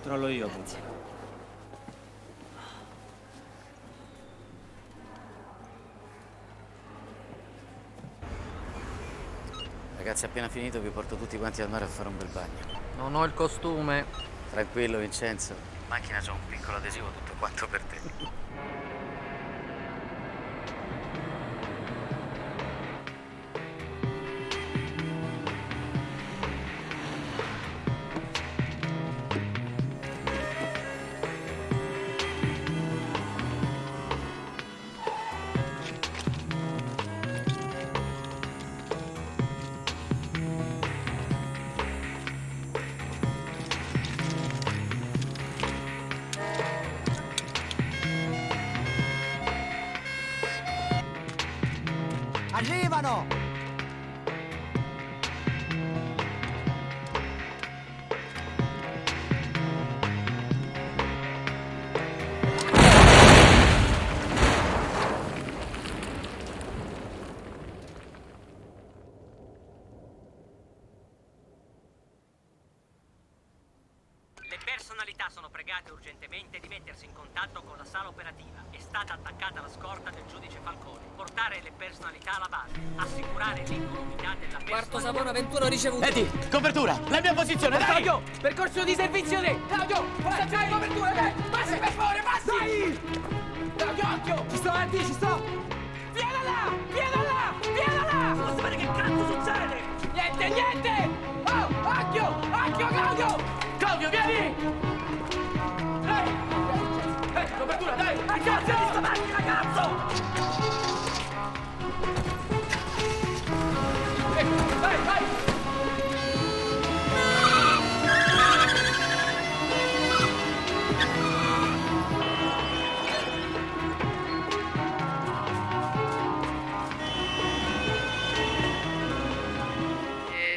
Controllo io. Grazie. Ragazzi, appena finito vi porto tutti quanti al mare a fare un bel bagno. Non ho il costume. Tranquillo, Vincenzo. In macchina c'ho un piccolo adesivo tutto quanto per te. Arrivano! Le personalità sono pregate urgentemente di mettersi in contatto con la sala operativa. È stata attaccata la scorta del giudice Falcone. Portare le personalità alla base. Assicurare l'incolumità della personalità. Quarto Savona 21 ricevuto. Eddie, copertura! La mia posizione, dai! Claudio, percorso di servizio lei. Claudio, stazione di copertura, dai. Passi per favore, passi. Dai. Claudio, occhio. Ci sto, Andy, ci sto. Viena là, viena là, viena là. Non sapete che cazzo succede! Niente, niente. Oh, occhio, occhio, Claudio. Claudio, vieni! Dai. Copertura, dai. Cazzo di sta macchina, cazzo! Vai, vai.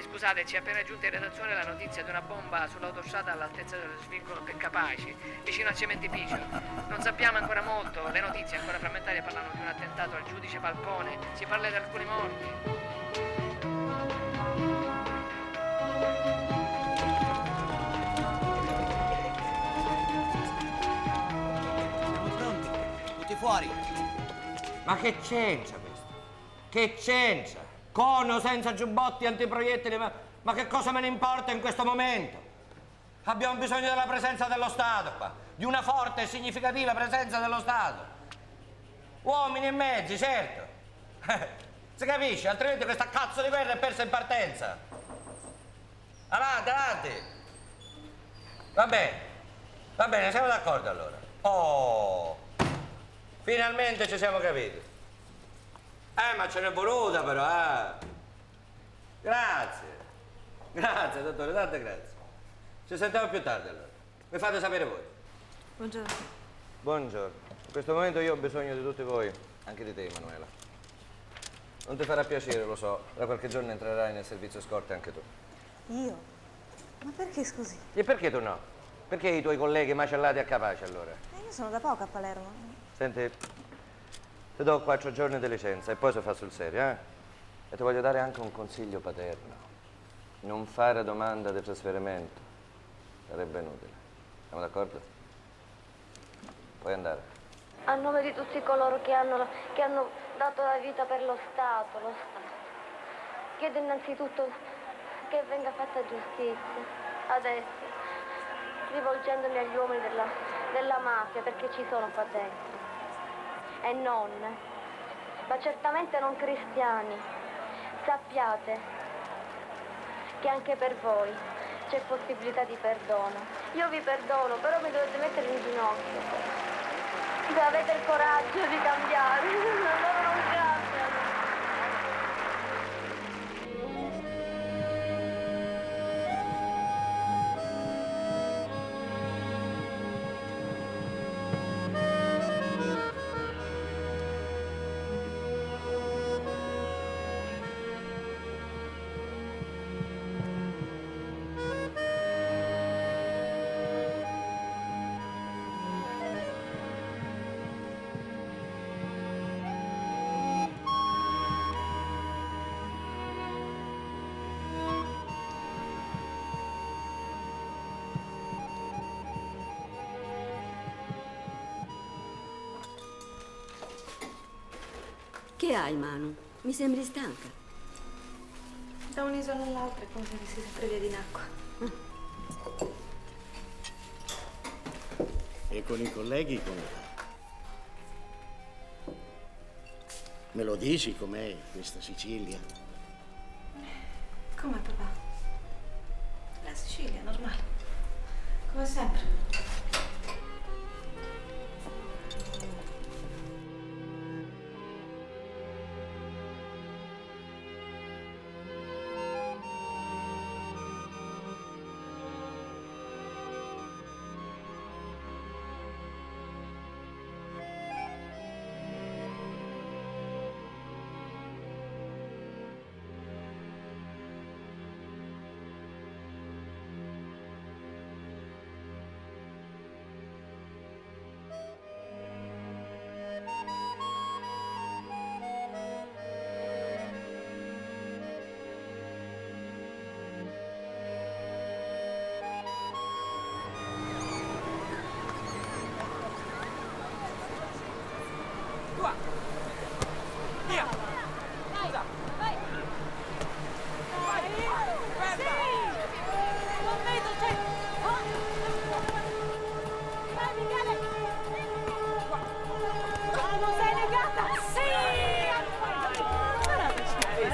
Scusate, ci è appena giunta in redazione la notizia di una bomba sull'autostrada all'altezza dello svincolo del Capaci, vicino al cementificio. Non sappiamo ancora molto, le notizie ancora frammentarie parlano di un attentato al giudice Falcone, si parla di alcuni morti. Siamo pronti. Tutti fuori. Ma che c'entra questo? Che c'entra? Con o senza giubbotti antiproiettili, ma che cosa me ne importa in questo momento? Abbiamo bisogno della presenza dello Stato qua, di una forte e significativa presenza dello Stato. Uomini e mezzi, certo. Si capisce, altrimenti questa cazzo di guerra è persa in partenza. Avanti, avanti. Va bene, siamo d'accordo allora. Oh, finalmente ci siamo capiti. Ma ce n'è voluta però, Grazie, dottore, tante grazie. Ci sentiamo più tardi allora. Mi fate sapere voi. Buongiorno. Buongiorno. In questo momento io ho bisogno di tutti voi, anche di te, Emanuela. Non ti farà piacere, lo so. Tra qualche giorno entrerai nel servizio scorte anche tu. Io? Ma perché scusi? E perché tu no? Perché i tuoi colleghi macellati a Capace allora? Io sono da poco a Palermo. Senti, ti do 4 giorni di licenza e poi si fa sul serio, eh? E ti voglio dare anche un consiglio paterno. Non fare domanda di trasferimento. Sarebbe inutile. Siamo d'accordo? Puoi andare. A nome di tutti coloro che hanno dato la vita per lo Stato, chiedo innanzitutto che venga fatta giustizia, adesso, rivolgendomi agli uomini della mafia, perché ci sono qua dentro, e non, ma certamente non cristiani. Sappiate che anche per voi c'è possibilità di perdono. Io vi perdono, però mi dovete mettere in ginocchio. Se avete il coraggio di cambiare, loro non cambiano. hai, Manu? Mi sembri stanca. Da un'isola all'altra è come se avessi sempre piedi in acqua. E con i colleghi come va? Me lo dici com'è questa Sicilia? Come papà? La Sicilia, normale. Come sempre.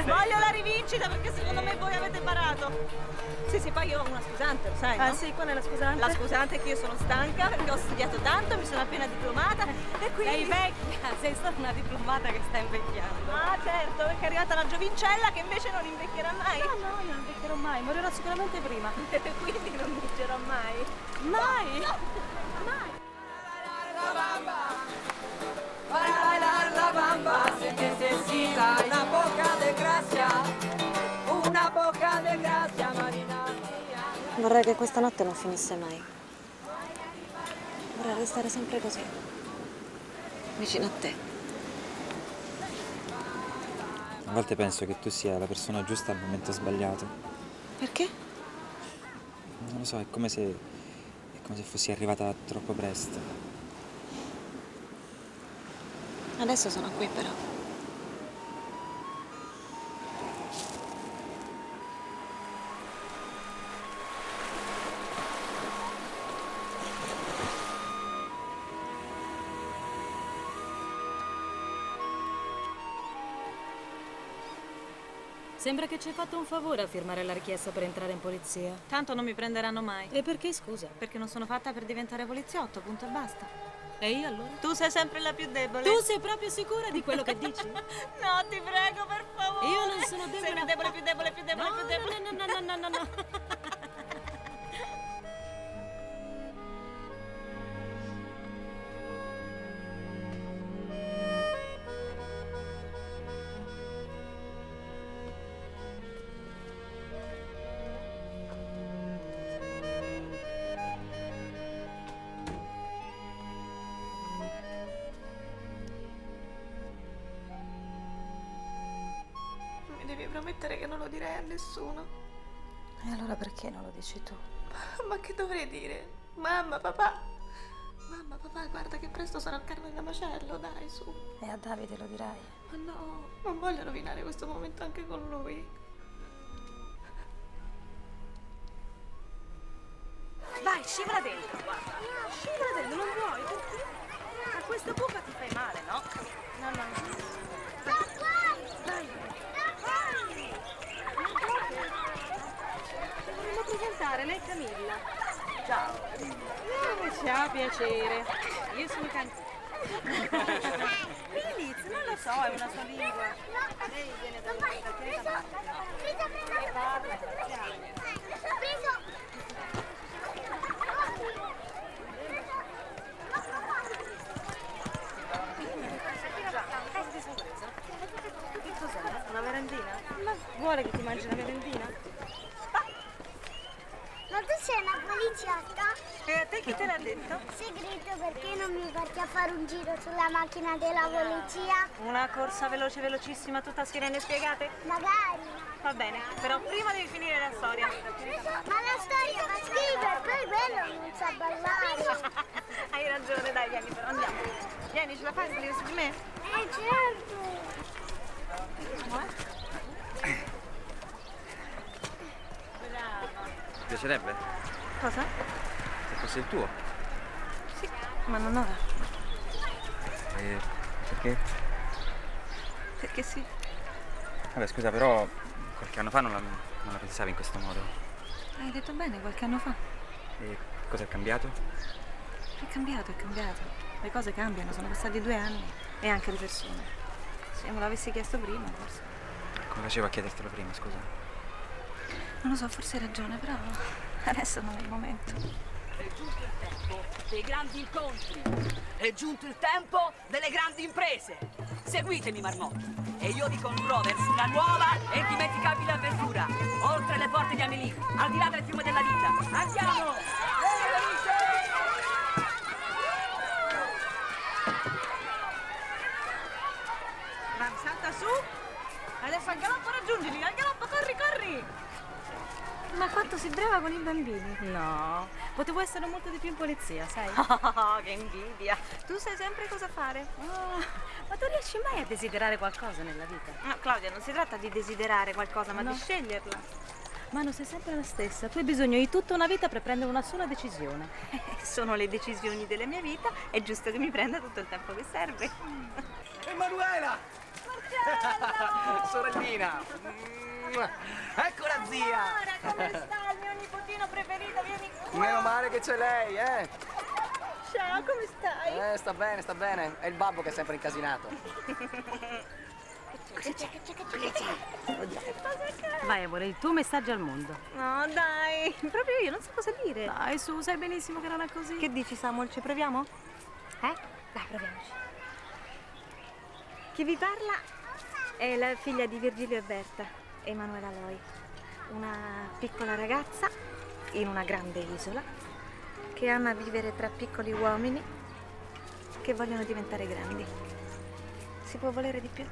Voglio la rivincita perché secondo me voi avete barato. Sì, poi io ho una scusante, lo sai, no? Ah sì, qual è la scusante? La scusante è che io sono stanca perché ho studiato tanto, mi sono appena diplomata e quindi... Sei vecchia, sei stata una diplomata che sta invecchiando. Ah certo, perché è arrivata la giovincella che invece non invecchierà mai. No, io non invecchierò mai, morirò sicuramente prima. Quindi non vincerò mai. Mai! No. Mai! La bamba se necesita una poca de gracia, una poca de gracia, Marina mia. Vorrei che questa notte non finisse mai. Vorrei restare sempre così, vicino a te. A volte penso che tu sia la persona giusta al momento sbagliato. Perché? Non lo so, è come se fossi arrivata troppo presto. Adesso sono qui però. Sembra che ci hai fatto un favore a firmare la richiesta per entrare in polizia. Tanto non mi prenderanno mai. E perché, scusa? Perché non sono fatta per diventare poliziotto, punto e basta. E io allora? Tu sei sempre la più debole. Tu sei proprio sicura di quello che dici? No, ti prego, per favore. Io non sono debole. Sei più debole, più debole, più debole, No, più debole. no. Mi devi promettere che non lo direi a nessuno. E allora perché non lo dici tu? Ma che dovrei dire? Mamma, papà. Mamma, papà, guarda che presto sarà il carne da macello, dai, su. E a Davide lo dirai? Ma no, non voglio rovinare questo momento anche con lui. Vai, scivola dentro, guarda. Scivola dentro, non vuoi? A questa buca ti fai male, no? No. Dai. Vorremmo presentare, lei è Camilla. Ciao. Ciao, piacere. Io sono Cantù. Feliz, non lo so, è una sua lingua. Lei viene dal pianeta Che cos'è? Una merendina? Ma vuole che ti mangi una merendina? Ma tu sei una poliziotta? E a te chi te l'ha detto? Segreto, perché non mi porti a fare un giro sulla macchina della polizia? Una corsa veloce, velocissima, tutta a sirene spiegate? Magari. Va bene, però prima devi finire la storia. Ma la storia fa schifo e poi quello non sa ballare. Hai ragione, dai, vieni però, andiamo. Vieni, ce la fai a salire su di me? Certo. Ti piacerebbe? Cosa? Se fosse il tuo. Sì, ma non ora. Perché? Perché sì. Vabbè, scusa, però qualche anno fa non la pensavi in questo modo. Hai detto bene, qualche anno fa. E cosa è cambiato? È cambiato, è cambiato. Le cose cambiano, sono passati 2 anni. E anche le persone. Se me l'avessi chiesto prima, forse. Come facevo a chiedertelo prima, scusa? Non lo so, forse hai ragione, però adesso non è il momento. È giunto il tempo dei grandi incontri. È giunto il tempo delle grandi imprese. Seguitemi, marmotti, e io vi condurrò verso una nuova e indimenticabile avventura. Oltre le porte di Amélie, al di là del fiume della vita. Andiamo! Vai, salta su! Adesso al galoppo raggiungili, al galoppo, corri, corri! Ma quanto sei brava con i bambini? No, potevo essere molto di più in polizia, sai? Oh, che invidia! Tu sai sempre cosa fare. Ma tu riesci mai a desiderare qualcosa nella vita? No, Claudia, non si tratta di desiderare qualcosa, ma No. di sceglierla. Ma non sei sempre la stessa. Tu hai bisogno di tutta una vita per prendere una sola decisione. Sono le decisioni della mia vita, è giusto che mi prenda tutto il tempo che serve. Emanuela! Sorellina! Ecco la zia! Come sta il mio nipotino preferito? Vieni qua! Meno male che c'è lei, eh! Ciao, come stai? Sta bene, sta bene. È il babbo che è sempre incasinato. Vai, amore, il tuo messaggio al mondo. No, dai, proprio io non so cosa dire. Dai, su, sai benissimo che non è così. Che dici, Samuel? Ci proviamo? Dai, proviamoci. Chi vi parla è la figlia di Virgilio e Berta, Emanuela Loi. Una piccola ragazza in una grande isola che ama vivere tra piccoli uomini che vogliono diventare grandi. Si può volere di più?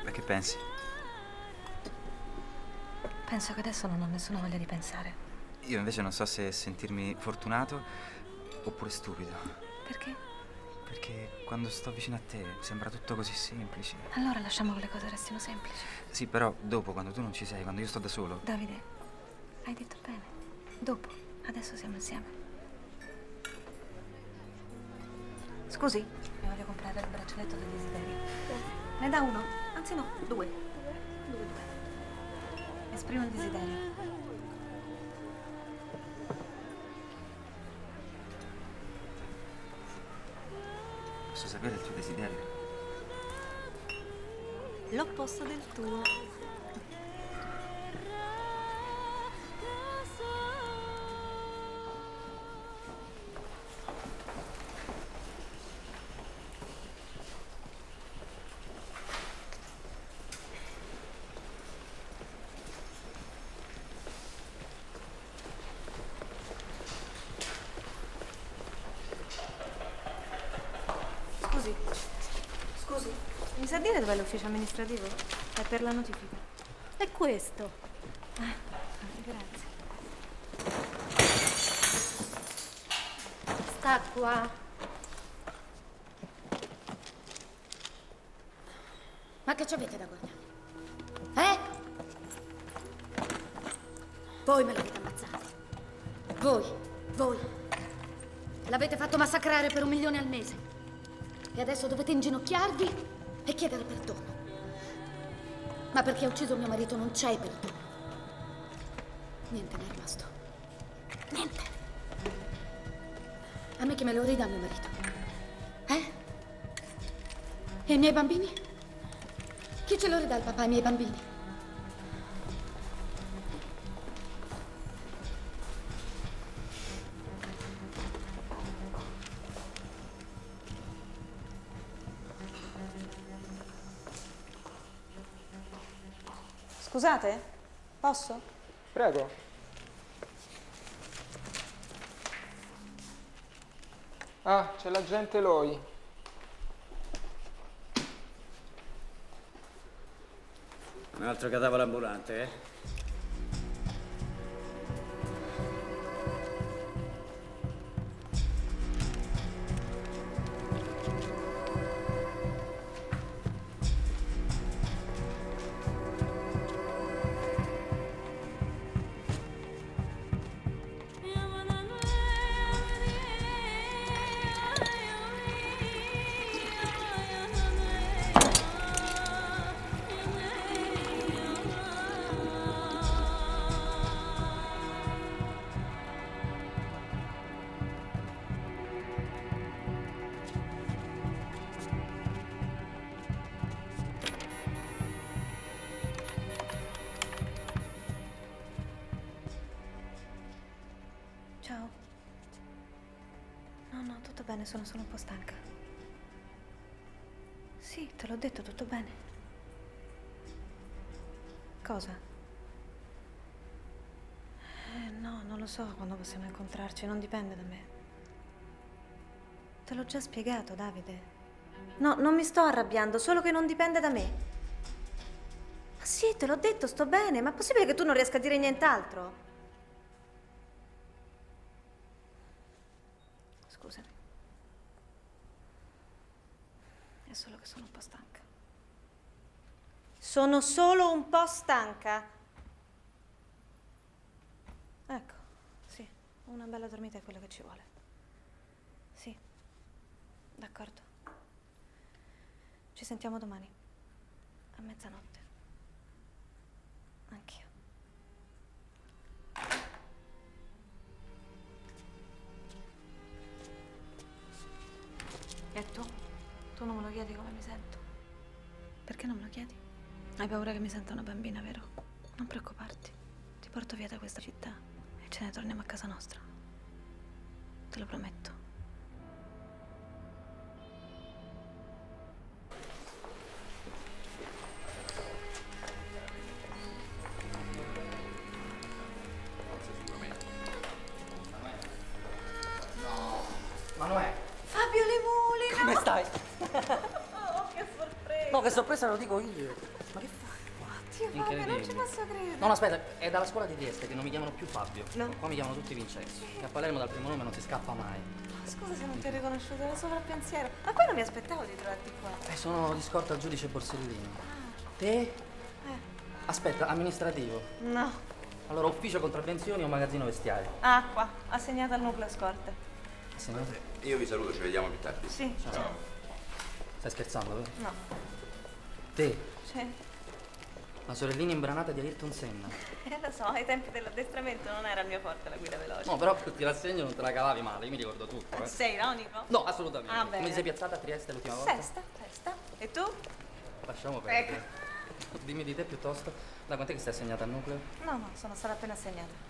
Beh, che pensi? Penso che adesso non ho nessuna voglia di pensare. Io invece non so se sentirmi fortunato oppure stupido. Perché? Perché quando sto vicino a te sembra tutto così semplice. Allora lasciamo che le cose restino semplici. Sì, però dopo, quando tu non ci sei, quando io sto da solo... Davide, hai detto bene. Dopo, adesso siamo insieme. Scusi, mi voglio comprare il braccialetto del desiderio. Ne dà uno? Anzi no, 2. 2. Esprimo il desiderio. Posso sapere il tuo desiderio? L'opposto del tuo. Scusi, mi sa dire dov'è l'ufficio amministrativo? È per la notifica. È questo. Grazie. Sta qua. Ma che ci avete da guardare? Voi me l'avete ammazzato. Voi. L'avete fatto massacrare per 1 milione al mese. E adesso dovete inginocchiarvi e chiedere perdono. Ma perché ha ucciso mio marito non c'è perdono. Niente ne è rimasto. Niente. A me che me lo ridà mio marito? E i miei bambini? Chi ce lo ridà il papà ai miei bambini? Scusate? Posso? Prego. Ah, c'è l'agente Loi. Un altro cadavere ambulante, eh? Ciao. No, tutto bene, sono solo un po' stanca. Sì, te l'ho detto, tutto bene. Cosa? No, non lo so quando possiamo incontrarci, non dipende da me. Te l'ho già spiegato, Davide. No, non mi sto arrabbiando, solo che non dipende da me. Ma sì, te l'ho detto, sto bene, ma è possibile che tu non riesca a dire nient'altro? Scusami. È solo che sono un po' stanca. Sono solo un po' stanca. Ecco, sì, una bella dormita è quello che ci vuole. Sì, d'accordo. Ci sentiamo domani, a mezzanotte. Anch'io. E tu? Tu non me lo chiedi come mi sento? Perché non me lo chiedi? Hai paura che mi senta una bambina, vero? Non preoccuparti. Ti porto via da questa città e ce ne torniamo a casa nostra. Te lo prometto. Manuè, Fabio Lemuli! come stai? Oh, che sorpresa! No, che sorpresa lo dico io. Ma che fai? Oddio, Fabio, non ci posso credere. No, aspetta, è dalla scuola di Trieste che non mi chiamano più Fabio. No. Qua mi chiamano tutti Vincenzo. E a Palermo dal primo nome non si scappa mai. Scusa se non ti ho riconosciuto, era sovrappensiero. Ma poi non mi aspettavo di trovarti qua. Sono di scorta al giudice Borsellino. Te? Aspetta, amministrativo. No. Allora, ufficio contravvenzioni o magazzino vestiario? Ah, qua, assegnata al nucleo scorte. Signore? Io vi saluto, ci vediamo più tardi. Sì. Ciao. Stai scherzando, vero? No. Te? C'è. La sorellina imbranata di Ayrton Senna. Lo so, ai tempi dell'addestramento non era il mio forte la guida veloce. No, però ti rassegno non te la cavavi male, io mi ricordo tutto. Sei ironico? No, assolutamente. Ah, bene. Come ti sei piazzata a Trieste l'ultima volta? Sesta. E tu? Lasciamo perdere. Dimmi di te piuttosto. Da quant'è che stai assegnata al nucleo? No, sono stata appena assegnata.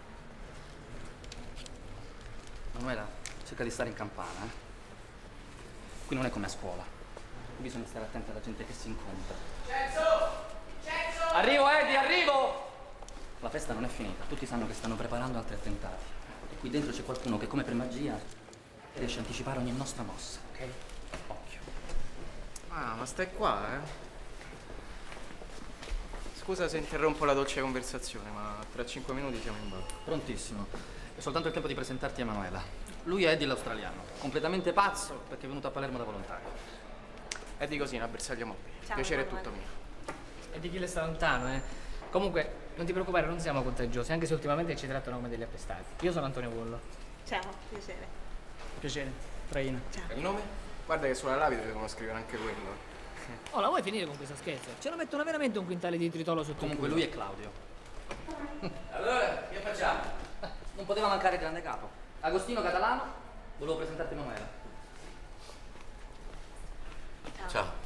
Manuela, cerca di stare in campana, eh? Qui non è come a scuola. Qui bisogna stare attenti alla gente che si incontra. Cenzo! Arrivo, Eddie, arrivo! La festa non è finita, tutti sanno che stanno preparando altri attentati. E qui dentro c'è qualcuno che, come per magia, riesce a anticipare ogni nostra mossa, ok? Occhio. Ah, ma stai qua, eh? Scusa se interrompo la dolce conversazione, ma tra 5 minuti siamo in barco. Prontissimo. È soltanto il tempo di presentarti a Emanuela. Lui è Eddie l'australiano, completamente pazzo perché è venuto a Palermo da volontario. Eddie Cosina, bersaglio mobile. Ciao, Piacere è Manuel. tutto mio. E di chi le sta lontano, eh? Comunque, non ti preoccupare, non siamo contagiosi, anche se ultimamente ci trattano come degli appestati. Io sono Antonio Pollo. Ciao, piacere. Piacere, Traina. Il nome? Guarda che sulla lapide devono scrivere anche quello. Oh, la vuoi finire con questo scherzo? Ce lo mettono veramente un quintale di tritolo sotto Comunque il lui culo. è Claudio. Allora, che facciamo? Non poteva mancare il grande capo. Agostino Catalano, volevo presentarti Emanuela. Ciao.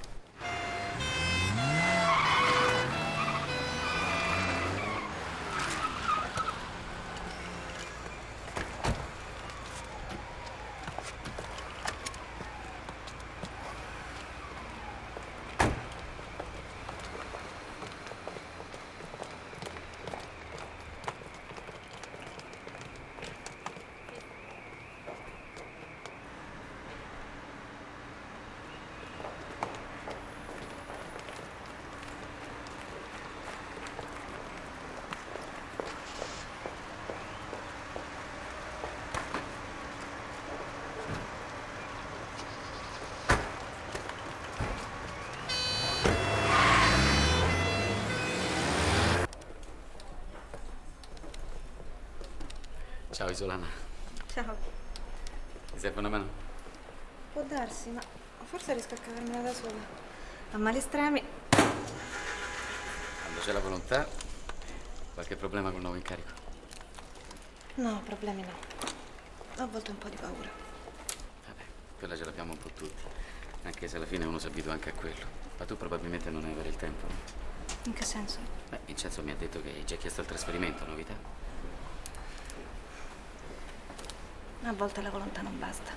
Ciao Isolana. Ciao. Ti serve una mano? Può darsi, ma forse riesco a cavarmela da sola. A mali estremi. Quando c'è la volontà, qualche problema col nuovo incarico? No, problemi no. Ho a volte un po' di paura. Vabbè, quella ce l'abbiamo un po' tutti. Anche se alla fine uno si abitua anche a quello. Ma tu probabilmente non hai avere il tempo. In che senso? Beh, Vincenzo mi ha detto che hai già chiesto il trasferimento, novità? A volte la volontà non basta.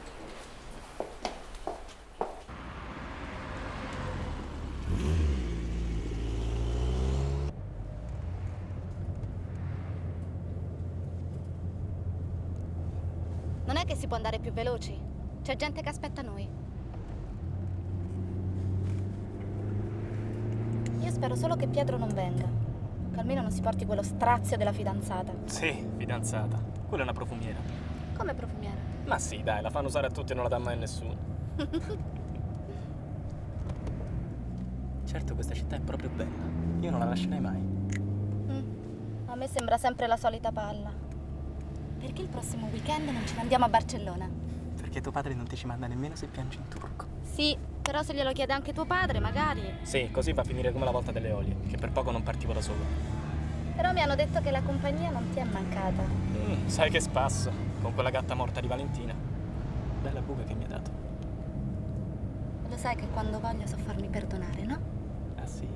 Non è che si può andare più veloci? C'è gente che aspetta noi. Io spero solo che Pietro non venga. Che almeno non si porti quello strazio della fidanzata. Sì, fidanzata. Quella è una profumiera. Come profumiera? Ma sì, dai, la fanno usare a tutti e non la dà mai a nessuno. Certo, questa città è proprio bella. Io non la lascerei mai. A me sembra sempre la solita palla. Perché il prossimo weekend non ce ne andiamo a Barcellona? Perché tuo padre non ti ci manda nemmeno se piangi in turco. Sì, però se glielo chiede anche tuo padre, magari. Sì, così va a finire come la volta delle olie, che per poco non partivo da solo. Però mi hanno detto che la compagnia non ti è mancata. Sai che spasso, con quella gatta morta di Valentina. Bella buca che mi ha dato. Lo sai che quando voglio so farmi perdonare, no? Ah sì?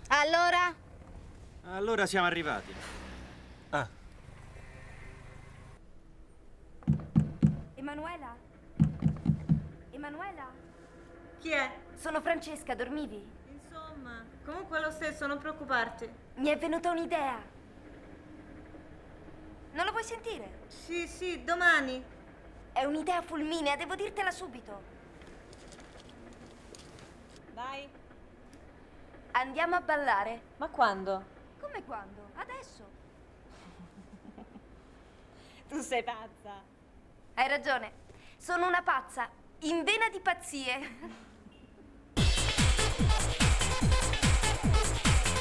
Allora? Allora siamo arrivati. Ah. Emanuela? Emanuela? Chi è? Sono Francesca, dormivi? Insomma, comunque è lo stesso, non preoccuparti. Mi è venuta un'idea. Non lo vuoi sentire? Sì, sì, domani. È un'idea fulminea, devo dirtela subito. Vai. Andiamo a ballare. Ma quando? Come quando? Adesso. Tu sei pazza. Hai ragione. Sono una pazza, in vena di pazzie.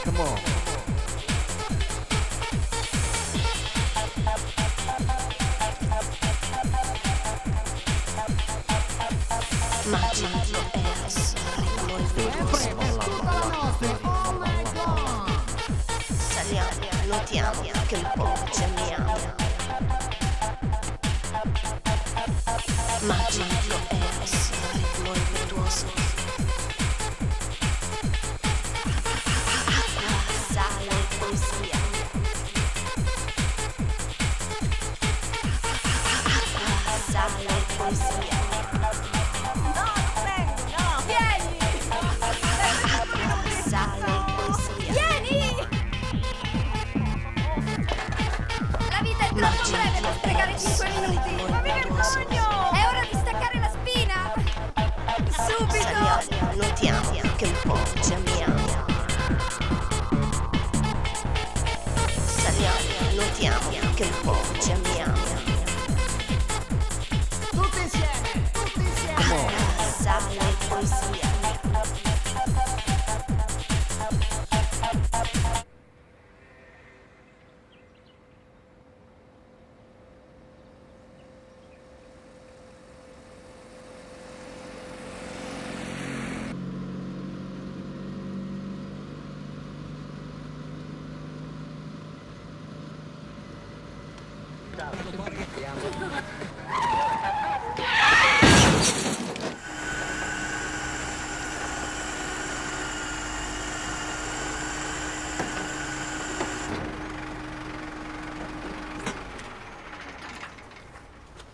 Come on. Saliamo, notiamo che il po' ci amiamo. Magico Eros, ritmo impetuoso. Acqua, sale, poesia. Acqua, sale, poesia. Troppo breve per sprecare 5 minuti. Ma mi vergogno! È ora di staccare la spina! Subito! Saliamo, notiamo che un po' ci amiamo. Saliamo, notiamo che un po' ci amiamo. Tutti insieme! Tutti insieme! Sale poesia.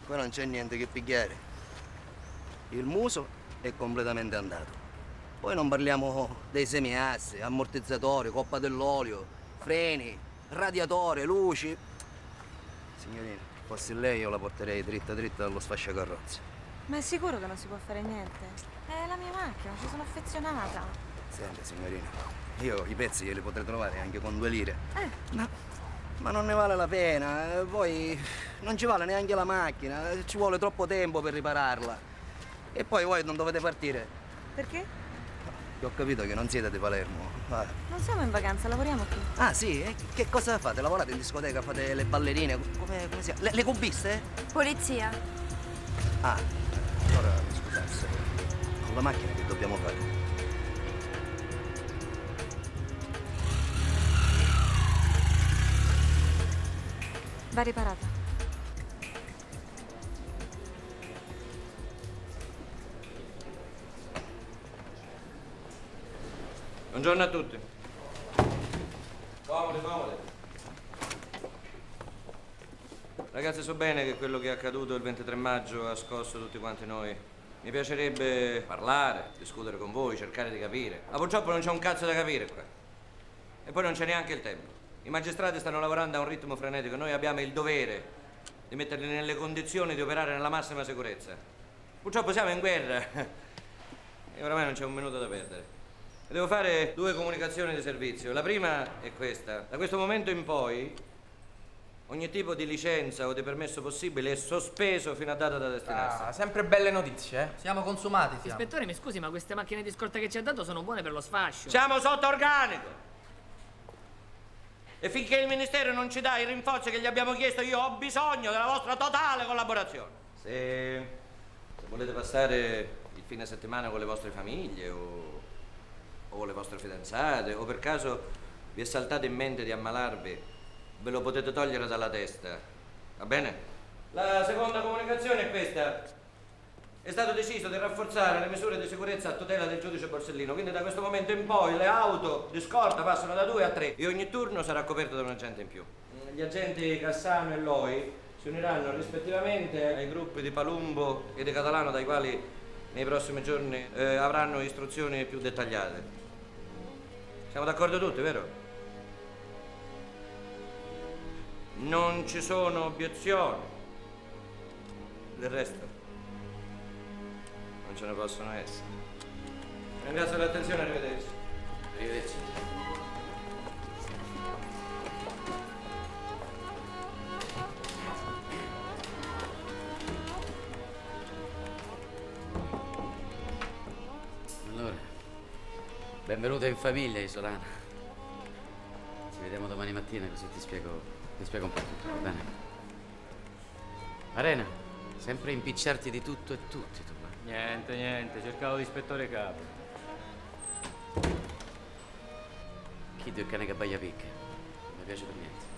Qua non c'è niente che picchiare. Il muso è completamente andato. Poi non parliamo dei semiasse, ammortizzatori, coppa dell'olio, freni, radiatore, luci. Signorina, fossi lei io la porterei dritta dritta dallo sfasciacarrozze. Ma è sicuro che non si può fare niente? È la mia macchina, ci sono affezionata. Senta, signorina, io i pezzi glieli potrei trovare anche con 2 lire. Ma non ne vale la pena, poi non ci vale neanche la macchina, ci vuole troppo tempo per ripararla. E poi voi non dovete partire. Perché? Ho capito che non siete di Palermo. Ah, Non siamo in vacanza, lavoriamo qui. ah sì? E che cosa fate? Lavorate in discoteca, fate le ballerine? Come si chiama? Le cubiste? Polizia. Ah, allora scusate, un secondo. Con la macchina che dobbiamo fare? Va riparata. Buongiorno a tutti. Comodi, comodi. Ragazzi, so bene che quello che è accaduto il 23 maggio ha scosso tutti quanti noi. Mi piacerebbe parlare, discutere con voi, cercare di capire. Ma purtroppo non c'è un cazzo da capire qua. E poi non c'è neanche il tempo. I magistrati stanno lavorando a un ritmo frenetico. Noi abbiamo il dovere di metterli nelle condizioni di operare nella massima sicurezza. Purtroppo siamo in guerra e oramai non c'è un minuto da perdere. Devo fare 2 comunicazioni di servizio. La prima è questa. Da questo momento in poi ogni tipo di licenza o di permesso possibile è sospeso fino a data da destinarsi. Ah, sempre belle notizie, eh? Siamo consumati, Ispettore, mi scusi, ma queste macchine di scorta che ci ha dato sono buone per lo sfascio. Siamo sotto organico. E finché il Ministero non ci dà i rinforzi che gli abbiamo chiesto, io ho bisogno della vostra totale collaborazione. Se volete passare il fine settimana con le vostre famiglie o le vostre fidanzate, o per caso vi è saltato in mente di ammalarvi, ve lo potete togliere dalla testa, va bene? La seconda comunicazione è questa. È stato deciso di rafforzare le misure di sicurezza a tutela del giudice Borsellino, quindi da questo momento in poi le auto di scorta passano da 2 a 3 e ogni turno sarà coperto da un agente in più. Gli agenti Cassano e Loi si uniranno rispettivamente ai gruppi di Palumbo e di Catalano, dai quali nei prossimi giorni avranno istruzioni più dettagliate. Siamo d'accordo tutti, vero? Non ci sono obiezioni. Del resto non ce ne possono essere. Ringrazio per l'attenzione, arrivederci. Arrivederci. Allora, benvenuta in famiglia, Isolana. Ci vediamo domani mattina così ti spiego un po' tutto, va bene? Arena, sempre impicciarti di tutto e tutti tu. Niente, cercavo l'ispettore capo. Chi il cane che abbaia picca? Non mi piace per niente.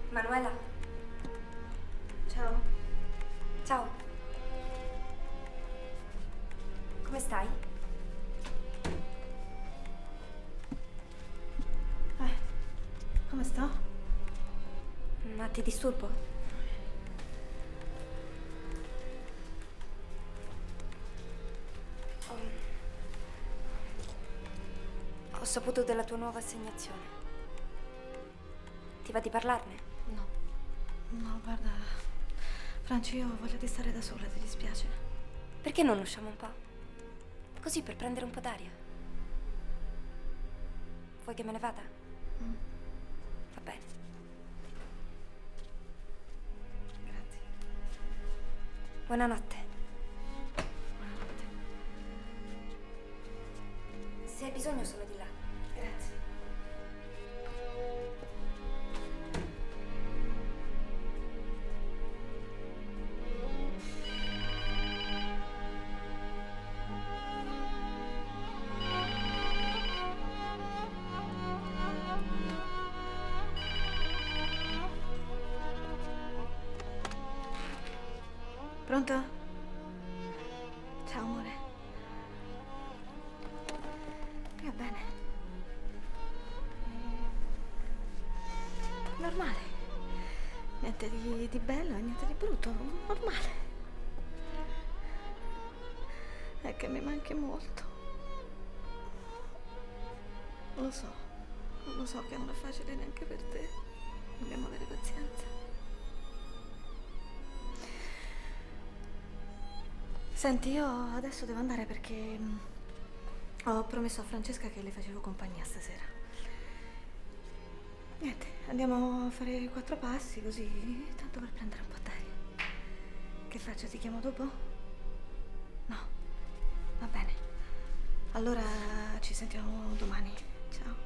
Manuela. Ciao. Ciao. Come stai? Come sto? Ma ti disturbo? Ho saputo della tua nuova assegnazione. Ti va di parlarne? No, guarda, Franci, io voglio di stare da sola, ti dispiace? Perché non usciamo un po'? Così per prendere un po' d'aria. Vuoi che me ne vada? Va bene. Grazie. Buonanotte. Se hai bisogno sono di là. Grazie. Pronto? Ciao, amore. Va bene. Normale. Niente di bello e niente di brutto. Normale. che mi manchi molto. Lo so che non è facile neanche per te. Dobbiamo avere pazienza. Senti, io adesso devo andare perché ho promesso a Francesca che le facevo compagnia stasera. Niente, andiamo a fare 4 passi così, tanto per prendere un po' d'aria. Che faccio, ti chiamo dopo? No, va bene. Allora ci sentiamo domani. Ciao.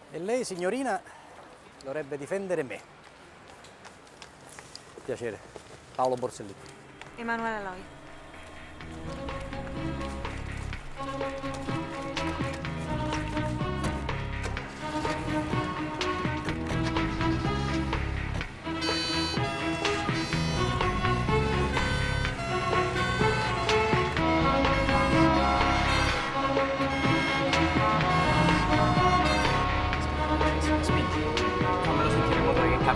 E lei, signorina, dovrebbe difendere me. Piacere, Paolo Borsellino. Emanuela Loi.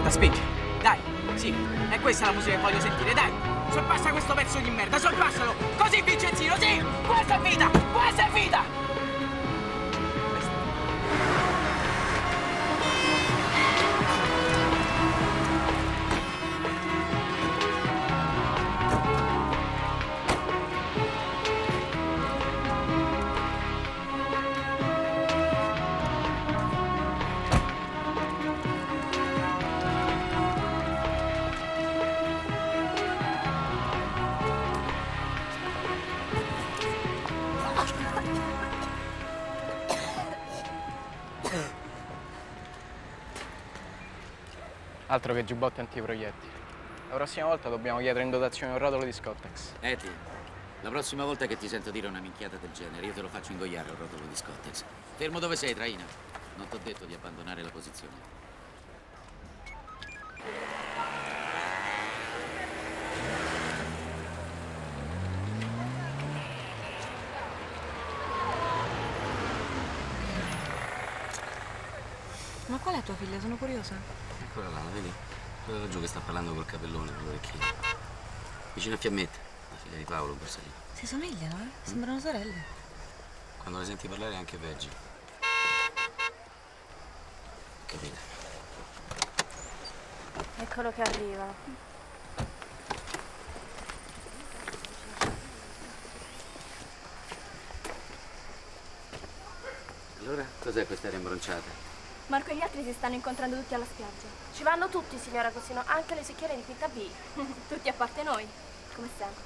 Spingi, dai, sì, è questa la musica che voglio sentire, dai, sorpassa questo pezzo di merda, sorpassalo, così Vincenzino, sì, questa è vita, questa è vita! Altro che giubbotti antiproiettili. La prossima volta dobbiamo chiedere in dotazione un rotolo di Scottex. Eti, la prossima volta che ti sento dire una minchiata del genere, io te lo faccio ingoiare un rotolo di Scottex. Fermo dove sei, traina. Non t'ho detto di abbandonare la posizione. Ma qual è tua figlia? Sono curiosa. Eccola là, la vedi? Quella laggiù che sta parlando col capellone con l'orecchino. Vicino a Fiammetta, la figlia di Paolo Borsellino. Si somigliano, eh? Sembrano sorelle. Quando le senti parlare è anche peggio. Capito? Eccolo che arriva. Allora, cos'è quest'aria imbronciata? Marco e gli altri si stanno incontrando tutti alla spiaggia. Ci vanno tutti, signora Cosino, anche le secchiere di quinta B. Tutti a parte noi, come sempre.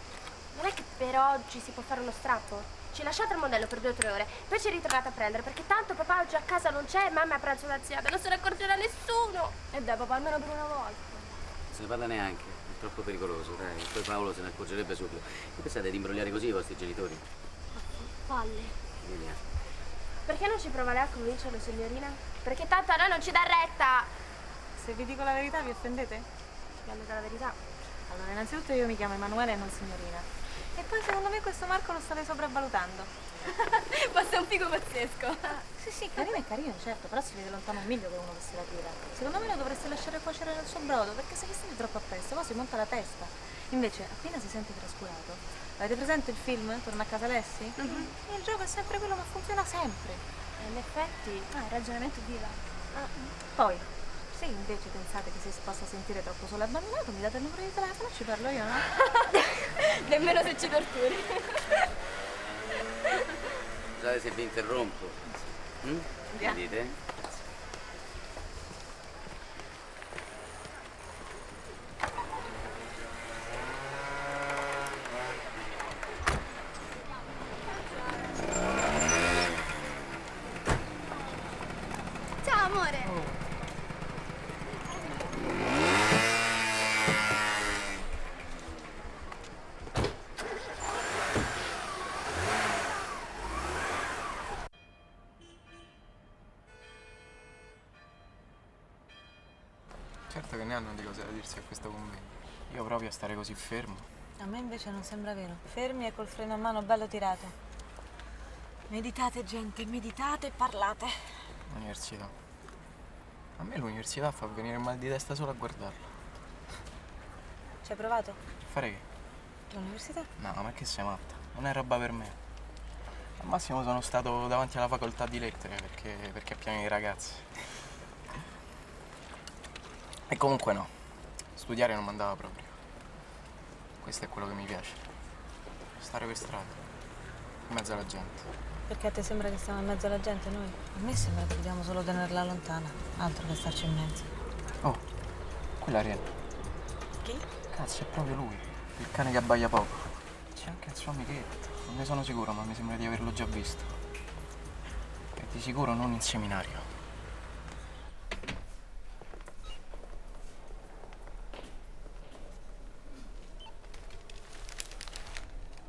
Non è che per oggi si può fare uno strappo? Ci lasciate il modello per 2 o 3 ore, poi ci ritornate a prendere, perché tanto papà oggi a casa non c'è e mamma è a pranzo d'azienda, non se ne accorgerà nessuno. E dai papà, almeno per una volta. Non se ne parla neanche, è troppo pericoloso, dai. Poi Paolo se ne accorgerebbe subito. Che pensate di imbrogliare così i vostri genitori? Palle. Vieni. Perché non ci prova lei a convincerlo, signorina? Perché tanto a noi non ci dà retta. Se vi dico la verità, vi offendete? Vi hanno detto la verità. Allora, innanzitutto io mi chiamo Emanuela e non signorina. E poi secondo me questo Marco lo state sopravvalutando. Questo è un figo pazzesco. Sì, carino è carino, certo, però si vede lontano un miglio che uno che se la tira. Secondo me lo dovreste lasciare cuocere nel suo brodo, perché se vi state troppo appresso, poi si monta la testa. Invece, appena si sente trascurato, avete presente il film Torna a casa Lessi? Il gioco è sempre quello, ma funziona sempre. In effetti, il ragionamento diva. Poi, se invece pensate che si possa sentire troppo solo e abbandonato, mi date il numero di telefono e ci parlo io, no? Nemmeno se ci torturi. Scusate se vi interrompo. Che dite? Ciao amore. ne hanno di cose da dirsi a questo convegno. Io proprio a stare così fermo. A me invece non sembra vero. Fermi e col freno a mano bello tirato. Meditate, gente, meditate e parlate. L'università. A me l'università fa venire il mal di testa solo a guardarla. Ci hai provato? Fare che? L'università? No, ma che sei matta? Non è roba per me. Al massimo sono stato davanti alla facoltà di lettere perché è pieno di ragazzi. E comunque no, studiare non mandava proprio. Questo è quello che mi piace. Stare per strada, in mezzo alla gente. Perché a te sembra che stiamo in mezzo alla gente noi? A me sembra che dobbiamo solo tenerla lontana, altro che starci in mezzo. Oh, quella Ariel. Chi? Cazzo, è proprio lui, il cane che abbaia poco. C'è anche il suo amichetto. Non ne sono sicuro, ma mi sembra di averlo già visto. E di sicuro non in seminario.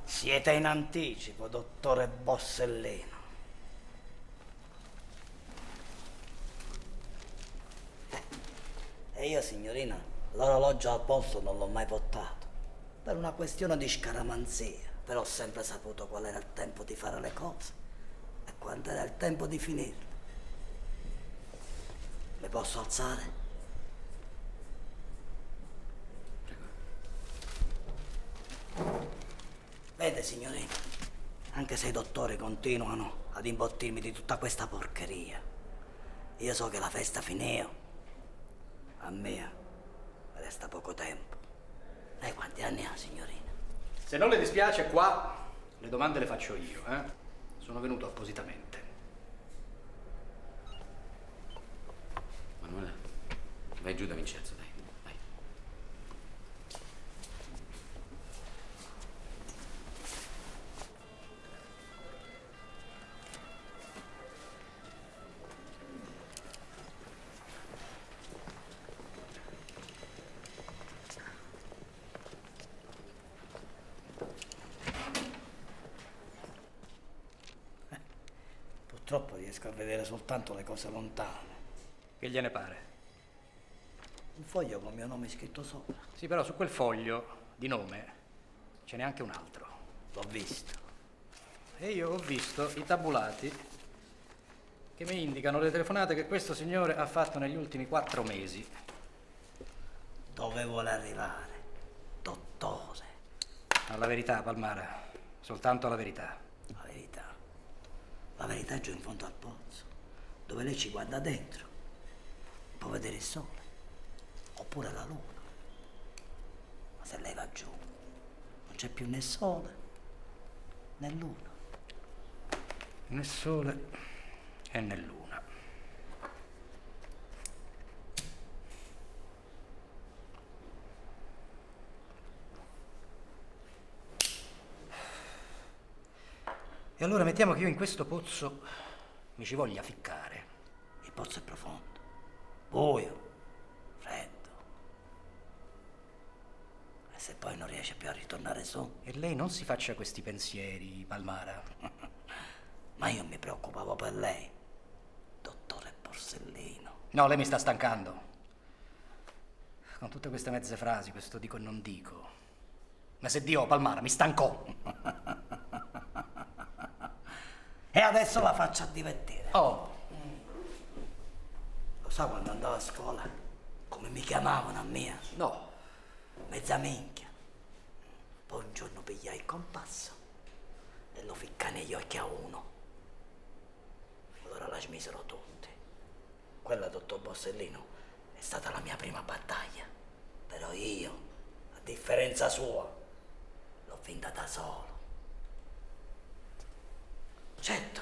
Siete in anticipo, dottore Borsellino. E io, signorina, l'orologio al polso non l'ho mai portato. Per una questione di scaramanzia. Però ho sempre saputo qual era il tempo di fare le cose e quando era il tempo di finirle. Mi posso alzare? Vede, signorina, anche se i dottori continuano ad imbottirmi di tutta questa porcheria, io so che la festa finì. A me resta poco tempo. Lei quanti anni ha, signorina? Se non le dispiace, qua le domande le faccio io, eh? Sono venuto appositamente. Manuela, vai giù da Vincenzo, dai. Vai. Purtroppo riesco a vedere soltanto le cose lontane. Che gliene pare? Un foglio con il mio nome scritto sopra. Sì, però su quel foglio di nome ce n'è anche un altro. L'ho visto. E io ho visto i tabulati che mi indicano le telefonate che questo signore ha fatto negli ultimi 4 mesi. Dove vuole arrivare, dottore? Alla verità, Palmara. Soltanto alla verità. La verità. La verità è giù in fondo al pozzo, dove lei ci guarda dentro. Può vedere il sole, oppure la luna. Ma se lei va giù, non c'è più né sole, né luna. Né sole e né luna. E allora mettiamo che io in questo pozzo mi ci voglia ficcare. Il pozzo è profondo, buio, freddo. E se poi non riesce più a ritornare su? E lei non si faccia questi pensieri, Palmara. Ma io mi preoccupavo per lei, dottore Borsellino. No, lei mi sta stancando. Con tutte queste mezze frasi, questo dico e non dico. Ma se Dio, Palmara, mi stancò. E adesso la faccio a divertire. Oh. Lo sa quando andavo a scuola come mi chiamavano a mia? No. Mezza minchia. Poi un giorno pigliai il compasso e lo ficcai negli occhi a uno. Allora la smisero tutti. Quella, dottor Borsellino, è stata la mia prima battaglia. Però io, a differenza sua, l'ho vinta da solo. Certo,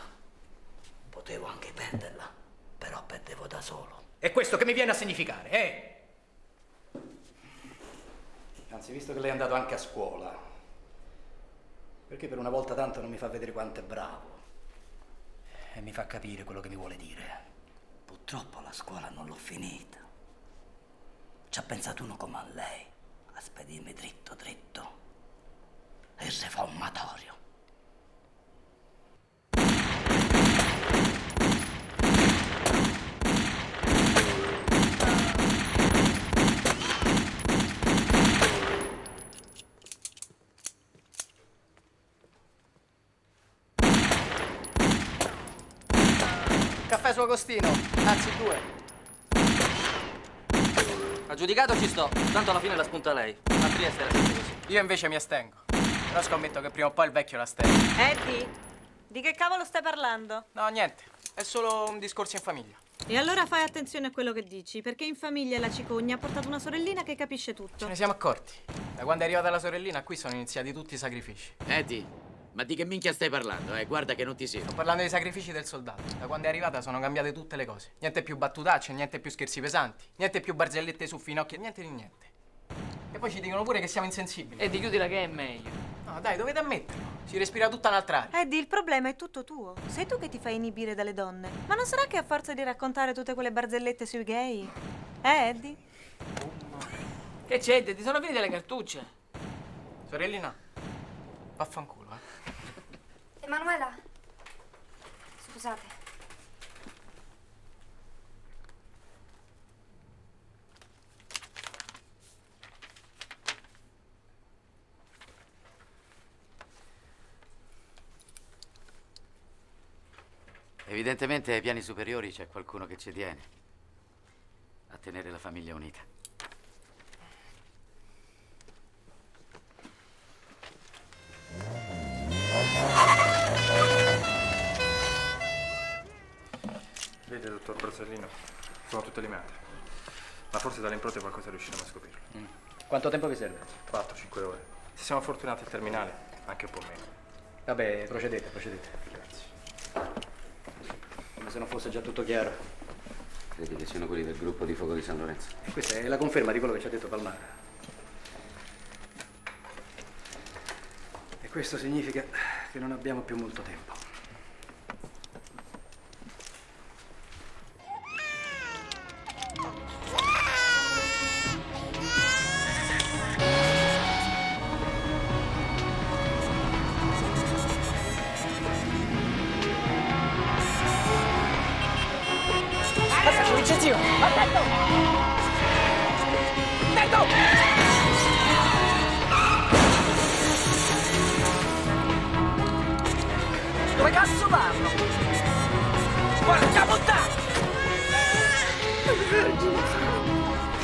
potevo anche perderla, però perdevo da solo. E questo che mi viene a significare, Anzi, visto che lei è andato anche a scuola, perché per una volta tanto non mi fa vedere quanto è bravo e mi fa capire quello che mi vuole dire? Purtroppo la scuola non l'ho finita. Ci ha pensato uno come a lei, a spedirmi dritto dritto. Il riformatorio. caffè su Agostino, anzi 2. A giudicato ci sto, tanto alla fine la spunta lei. A Trieste era sempre così. Io invece mi astengo. Però scommetto che prima o poi il vecchio la stende. Eddie, di che cavolo stai parlando? No, niente. È solo un discorso in famiglia. E allora fai attenzione a quello che dici, perché in famiglia la cicogna ha portato una sorellina che capisce tutto. Ce ne siamo accorti. Da quando è arrivata la sorellina qui sono iniziati tutti i sacrifici. Eddie, ma di che minchia stai parlando, Guarda che non ti sento. Sto parlando dei sacrifici del soldato. Da quando è arrivata sono cambiate tutte le cose. Niente più battutacce, niente più scherzi pesanti, niente più barzellette su finocchi, niente di niente. E poi ci dicono pure che siamo insensibili. Eddie, chiudila che è meglio. No, dai, dovete ammetterlo. Si respira tutta un'altra aria. Eddie, il problema è tutto tuo. Sei tu che ti fai inibire dalle donne. Ma non sarà che a forza di raccontare tutte quelle barzellette sui gay? Eddie? Che c'è, Eddie? Ti sono finite le cartucce. Sorellina, vaffanculo, Emanuela, scusate. Evidentemente ai piani superiori c'è qualcuno che ci tiene a tenere la famiglia unita. Vede, dottor Borsellino, sono tutte eliminate. Ma forse dalle impronte qualcosa riusciremo a scoprirlo. Quanto tempo vi serve? 4-5 ore. Se siamo fortunati al terminale, anche un po' meno. Vabbè, procedete. Grazie. Come se non fosse già tutto chiaro. Credi che siano quelli del gruppo di fuoco di San Lorenzo? Questa è la conferma di quello che ci ha detto Palmara. E questo significa che non abbiamo più molto tempo. Zio! Attento! Attento! Dove cazzo vanno? Porca puttana!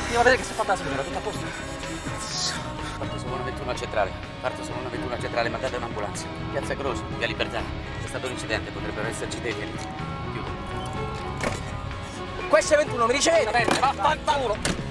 Andiamo a vedere che si è fatta la signora, tutto a posto? Parto solo una 21 a centrale, mandate un'ambulanza. Piazza Croce, via Libertà. È stato un incidente, potrebbero esserci dei feriti. Questo è 21, mi ricevete? Vaffanculo!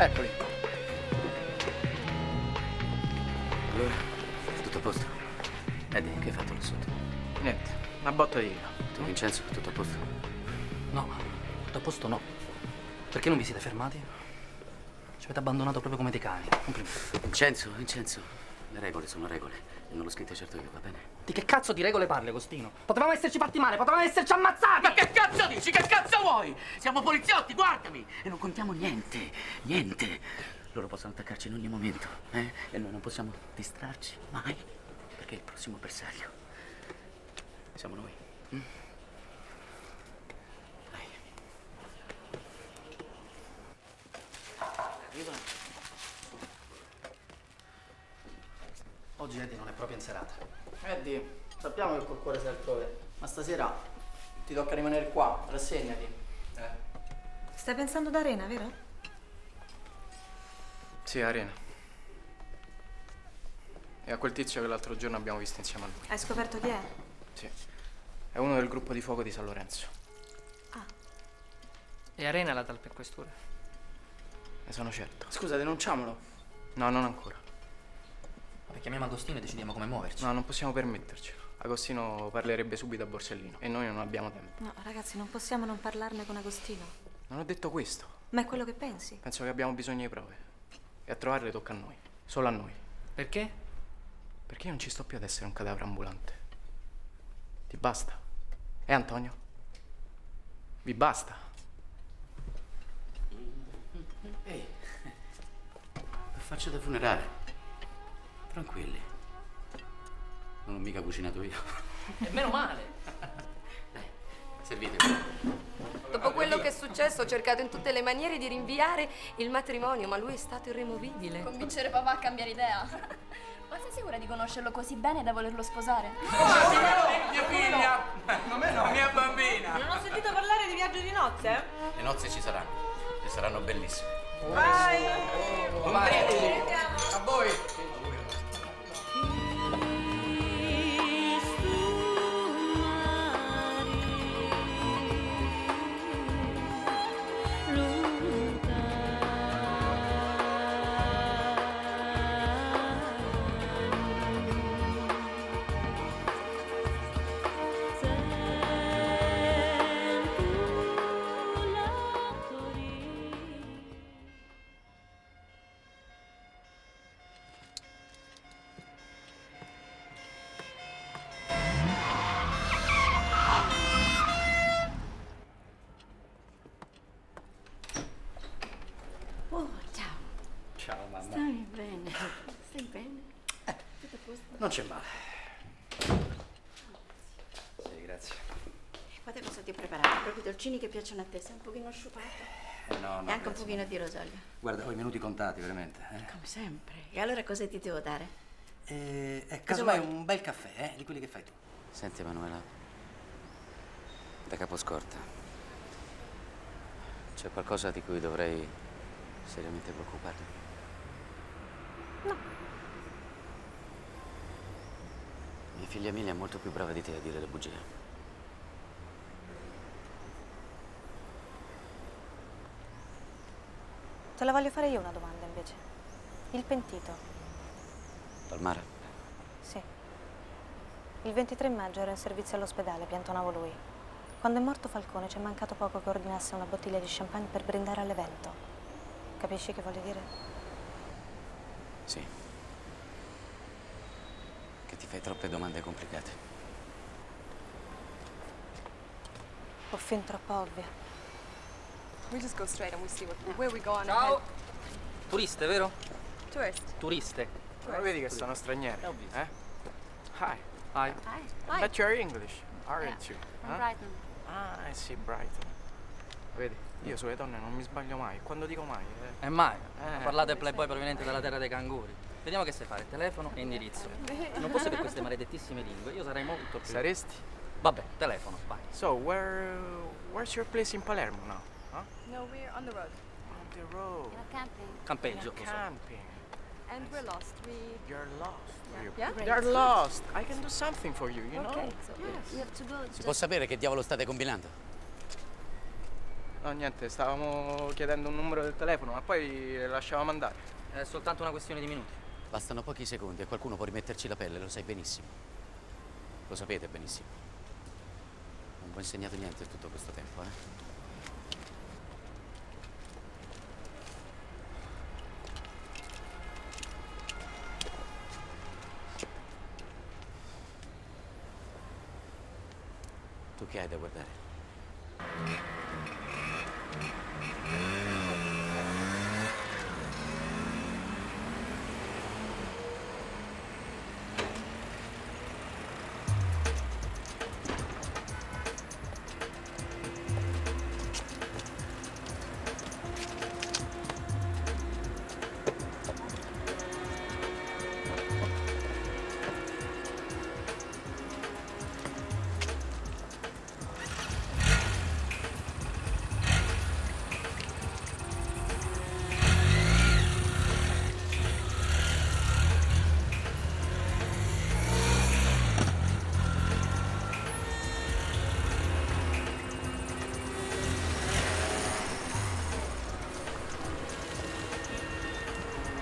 Eccoli. Allora, tutto a posto? Eddie, che hai fatto là sotto? Niente, una botta di vino. Tu, Vincenzo, tutto a posto? No, tutto a posto no. Perché non vi siete fermati? Ci avete abbandonato proprio come dei cani. Vincenzo, le regole sono regole e non l'ho scritte certo io, va bene? Di che cazzo di regole parli, Agostino? Potevamo esserci fatti male, potevamo esserci ammazzati! Ma che cazzo dici? Che cazzo vuoi? Siamo poliziotti, guardami! E non contiamo niente. Loro possono attaccarci in ogni momento, E noi non possiamo distrarci mai, perché il prossimo bersaglio siamo noi. Dai. Arriva. Oggi Eddie non è proprio in serata. Eddie, sappiamo che col cuore sei altrove, ma stasera ti tocca rimanere qua, rassegnati. Stai pensando ad Arena, vero? Sì, Arena. E a quel tizio che l'altro giorno abbiamo visto insieme a lui. Hai scoperto chi è? Sì. È uno del gruppo di fuoco di San Lorenzo. E Arena la tal per questura? Ne sono certo. Scusa, denunciamolo. No, non ancora. Chiamiamo Agostino e decidiamo come muoverci. No, non possiamo permettercelo. Agostino parlerebbe subito a Borsellino e noi non abbiamo tempo. No, ragazzi, non possiamo non parlarne con Agostino. Non ho detto questo. Ma è quello che pensi? Penso che abbiamo bisogno di prove. E a trovarle tocca a noi. Solo a noi. Perché? Perché io non ci sto più ad essere un cadavere ambulante. Ti basta? Antonio? Vi basta? Ehi, lo faccio da funerale. Tranquilli. Non ho mica cucinato io. E meno male. Dai, servitevi. Dopo quello che è successo ho cercato in tutte le maniere di rinviare il matrimonio, ma lui è stato irremovibile. Convincere papà a cambiare idea. Ma sei sicura di conoscerlo così bene da volerlo sposare? Mia figlia! La mia bambina! Non ho sentito parlare di viaggio di nozze? Le nozze ci saranno. E saranno bellissime. Vai! A voi! Oh, ciao. Ciao, mamma. Stai bene? Stai bene? Tutto a posto? Non c'è male. Sì, grazie. Guarda cosa ti ho preparato, proprio i dolcini che piacciono a te, sei un pochino sciupato. No, E anche un grazie. pochino di rosolio. Guarda, ho i minuti contati, veramente. Come sempre. E allora cosa ti devo dare? Casomai un bel caffè, di quelli che fai tu. Senti, Emanuela, da caposcorta, c'è qualcosa di cui dovrei seriamente preoccuparmi? No. Mia figlia Emilia è molto più brava di te a dire le bugie. Te la voglio fare io una domanda invece. Il pentito. Palmara? Sì. Il 23 maggio ero in servizio all'ospedale, piantonavo lui. Quando è morto Falcone ci è mancato poco che ordinasse una bottiglia di champagne per brindare all'evento. Capisci che voglio dire? Sì. Che ti fai troppe domande complicate. O fin troppo ovvia. We just go straight and we see where we go on Ciao! ahead. Turiste, vero? Tourist. Turiste. Ma vedi che sono stranieri? Ho visto. Eh? Hi. Hi. Hi. But you're English, aren't you? From Huh? Brighton. Ah, I see, Brighton. Vedi, io sulle donne non mi sbaglio mai. Quando dico mai, E mai. Parlate playboy proveniente dalla terra dei canguri. Vediamo che sai fare, telefono e indirizzo. Non fosse per queste maledettissime lingue, io sarei molto più... Saresti? Vabbè, telefono, vai. So, where's your place in Palermo now? Huh? No, we're on the road. On the road. In a camping. Campeggio, lo so. Camping. And we're lost. You're lost. Yeah? You're lost. I can do something for you, you know? Okay, so you have to go. Si può sapere che diavolo state combinando? No, niente, stavamo chiedendo un numero del telefono, ma poi le lasciavamo andare. È soltanto una questione di minuti. Bastano pochi secondi e qualcuno può rimetterci la pelle, lo sai benissimo. Lo sapete benissimo. Non vi ho insegnato niente tutto questo tempo, eh? Tu che hai da guardare?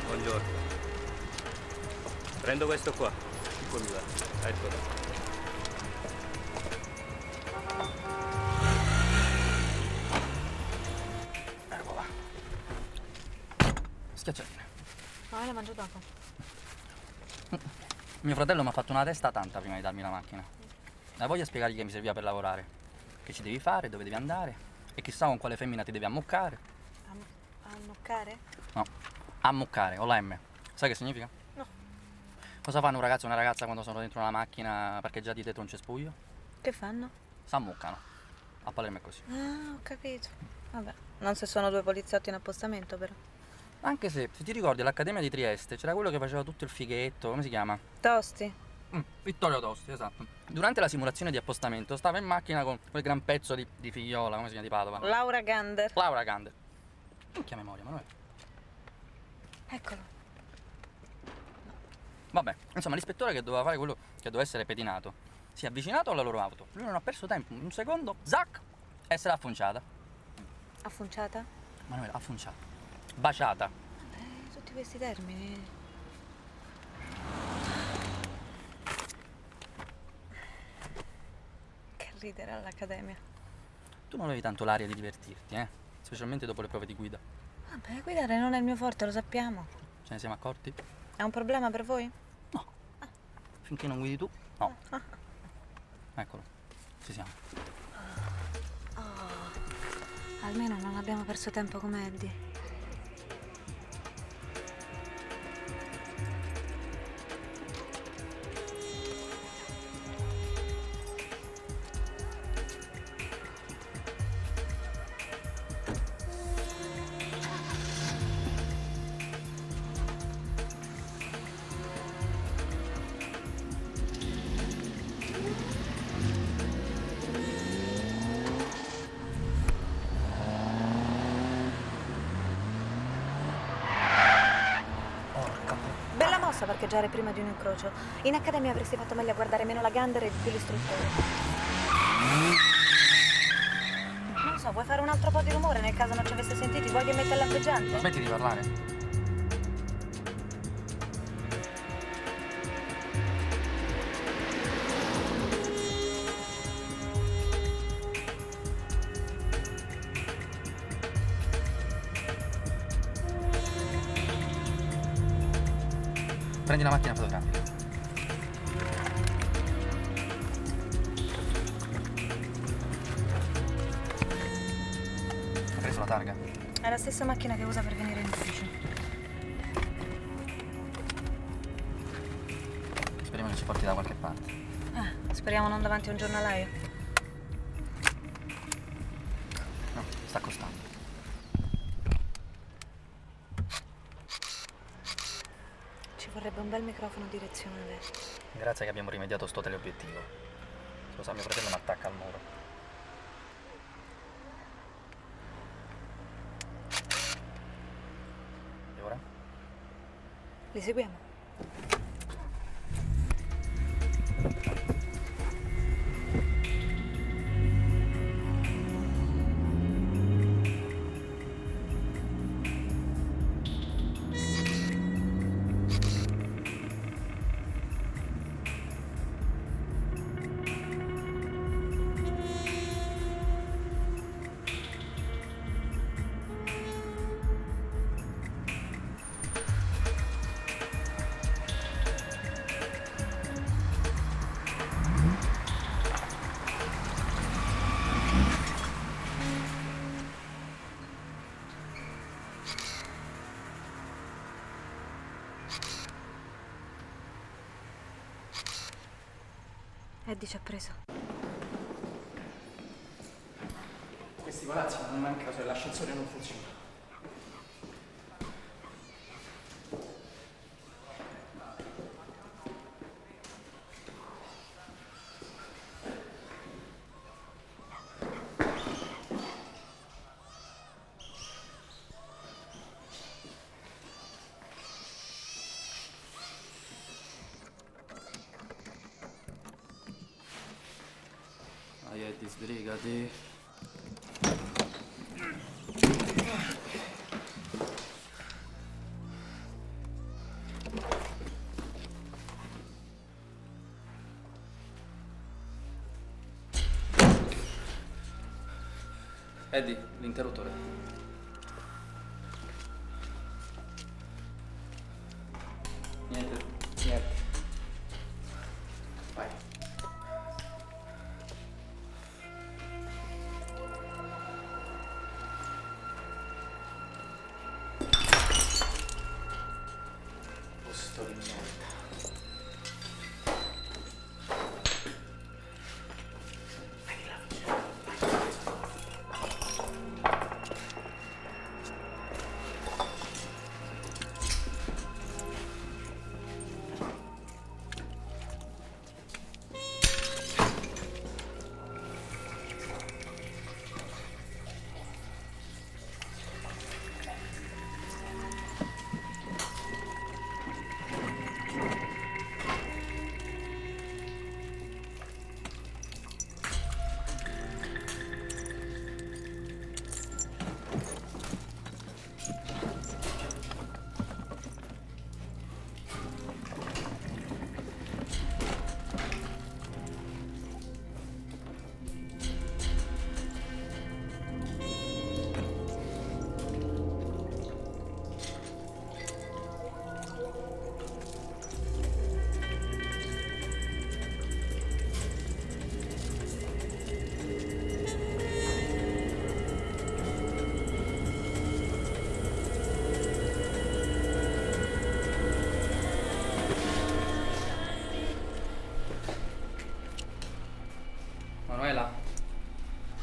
Buongiorno. Prendo questo qua. Scusa, eccolo. Ecco là. Schiacciatina. No, la mangio dopo. Mio fratello mi ha fatto una testa tanta prima di darmi la macchina. La voglio spiegargli che mi serviva per lavorare. Che ci devi fare, dove devi andare. E chissà con quale femmina ti devi ammuccare. Ammuccare? No, ammuccare, con la M. Sai che significa? No. Cosa fanno un ragazzo e una ragazza quando sono dentro una macchina parcheggiati dietro un cespuglio? Che fanno? S'ammuccano. A Palermo è così. Ah, ho capito. Vabbè, non se sono due poliziotti in appostamento però. Anche se ti ricordi all'Accademia di Trieste c'era quello che faceva tutto il fighetto, come si chiama? Tosti. Vittorio Tosti, esatto. Durante la simulazione di appostamento stava in macchina con quel gran pezzo di figliola, come si chiama, di Padova? Laura Gander. Laura Gander. Minchia memoria, Manuel. Eccolo. Vabbè, insomma, l'ispettore che doveva fare quello che doveva essere petinato si è avvicinato alla loro auto. Lui non ha perso tempo, un secondo, zac, e se l'ha affunciata. Affunciata? Manuel, affunciata. Baciata. Tutti questi termini. Che ridere all'Accademia. Tu non avevi tanto l'aria di divertirti, specialmente dopo le prove di guida. Vabbè, guidare non è il mio forte, lo sappiamo. Ce ne siamo accorti? È un problema per voi? Finché non guidi tu, no. Eccolo, ci siamo. Almeno non abbiamo perso tempo come Eddie. Parcheggiare prima di un incrocio. In accademia avresti fatto meglio a guardare meno la Gander e di più l'istruttore. Non so, vuoi fare un altro po' di rumore nel caso non ci avesse sentiti? Vuoi che metta il lampeggiante? Smetti di parlare. Prendi la macchina fotografica. Hai preso la targa? È la stessa macchina che usa per venire in ufficio. Speriamo che ci porti da qualche parte. Speriamo non davanti a un giornalaio. No, sta costando. Vorrebbe un bel microfono direzionale. Grazie che abbiamo rimediato sto teleobiettivo. Scusa, mio fratello mi attacca al muro. E ora? Li seguiamo. Eddie ci ha preso. Questi palazzi non mancano se l'ascensore non funziona. Dai Eddie, sbrigati. Eddie, l'interruttore. Niente. Niente. Vai.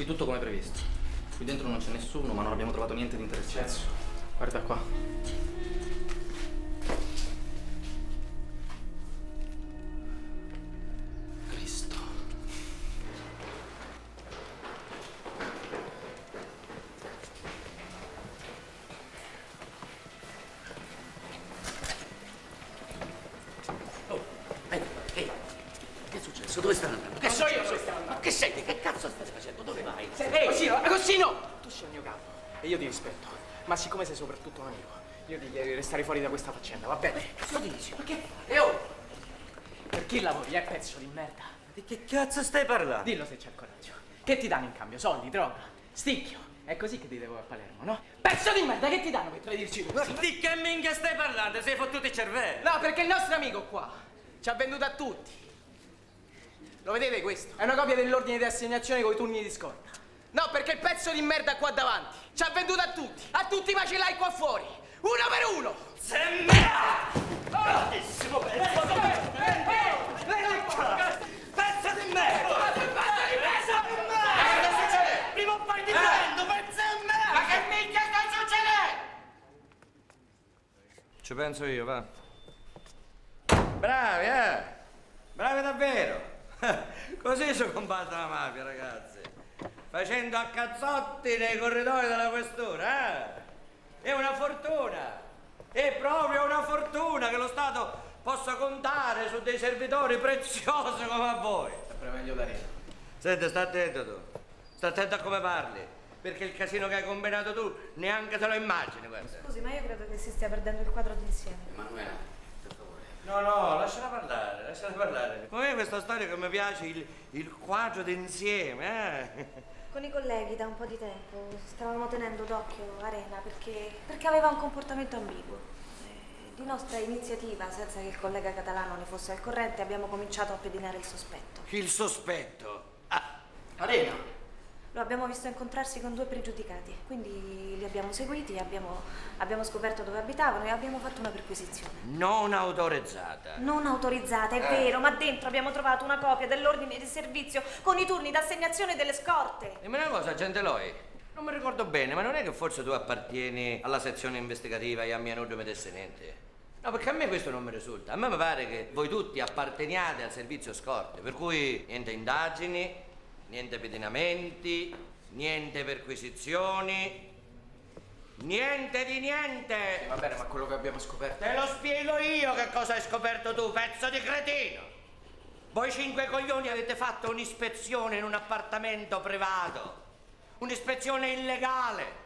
Sì, tutto come previsto. Qui dentro non c'è nessuno, ma non abbiamo trovato niente di interessante. Guarda qua. Cristo. Oh, ehi, che è successo? Dove stanno andando? Che so io successo? dove stanno andando. Ma che sei? Che cazzo stai facendo? Dove vai? Ehi, Agostino! Tu sei il mio capo e io ti rispetto. Ma siccome sei soprattutto un amico, io ti chiedo di restare fuori da questa faccenda, va bene? Cosa dici? Ma che fai? E oh! Per chi lavori, pezzo di merda? Di che cazzo stai parlando? Dillo se c'è il coraggio. Che ti danno in cambio? Soldi, droga, sticchio. È così che ti devo a Palermo, no? Pezzo di merda, che ti danno per tradirci questo? Di che minchia stai parlando? Sei fottuto il cervello? No, perché il nostro amico qua ci ha venduto a tutti. Lo vedete questo? È una copia dell'ordine di assegnazione con i turni di scorta. No, perché il pezzo di merda qua davanti ci ha venduto a tutti i macellai qua fuori. Uno per uno! Grandissimo pezzo di merda! Pezzo di merda! Cosa succede? Prima o poi ti prendo, pezzo di merda! Ma che minchia sta succedendo? Ci penso io, va. Bravi, bravi davvero. Così si combatte la mafia, ragazzi. Facendo a cazzotti nei corridoi della questura, È una fortuna. È proprio una fortuna che lo Stato possa contare su dei servitori preziosi come a voi. Sempre meglio d'Arena. Senti, sta attento tu. Sta attento a come parli. Perché il casino che hai combinato tu neanche te lo immagini, guarda. Scusi, ma io credo che si stia perdendo il quadro d'insieme. Emanuele, per favore. No, lasciala parlare. Come questa storia che mi piace il quadro d'insieme, Con i colleghi da un po' di tempo stavamo tenendo d'occhio Arena perché aveva un comportamento ambiguo. Di nostra iniziativa, senza che il collega catalano ne fosse al corrente, abbiamo cominciato a pedinare il sospetto. Il sospetto? Arena! Lo abbiamo visto incontrarsi con 2 pregiudicati, quindi li abbiamo seguiti, abbiamo scoperto dove abitavano e abbiamo fatto una perquisizione. Non autorizzata. Non autorizzata, è vero, ma dentro abbiamo trovato una copia dell'ordine di servizio con i turni d'assegnazione delle scorte. Dimmi una cosa, agente Loi. Non mi ricordo bene, ma non è che forse tu appartieni alla sezione investigativa e a mia non mi desse niente? No, perché a me questo non mi risulta. A me mi pare che voi tutti apparteniate al servizio scorte, per cui niente indagini, niente pedinamenti, niente perquisizioni, niente di niente. Sì, va bene, ma quello che abbiamo scoperto... Te lo spiego io che cosa hai scoperto tu, pezzo di cretino. Voi 5 coglioni avete fatto un'ispezione in un appartamento privato, un'ispezione illegale.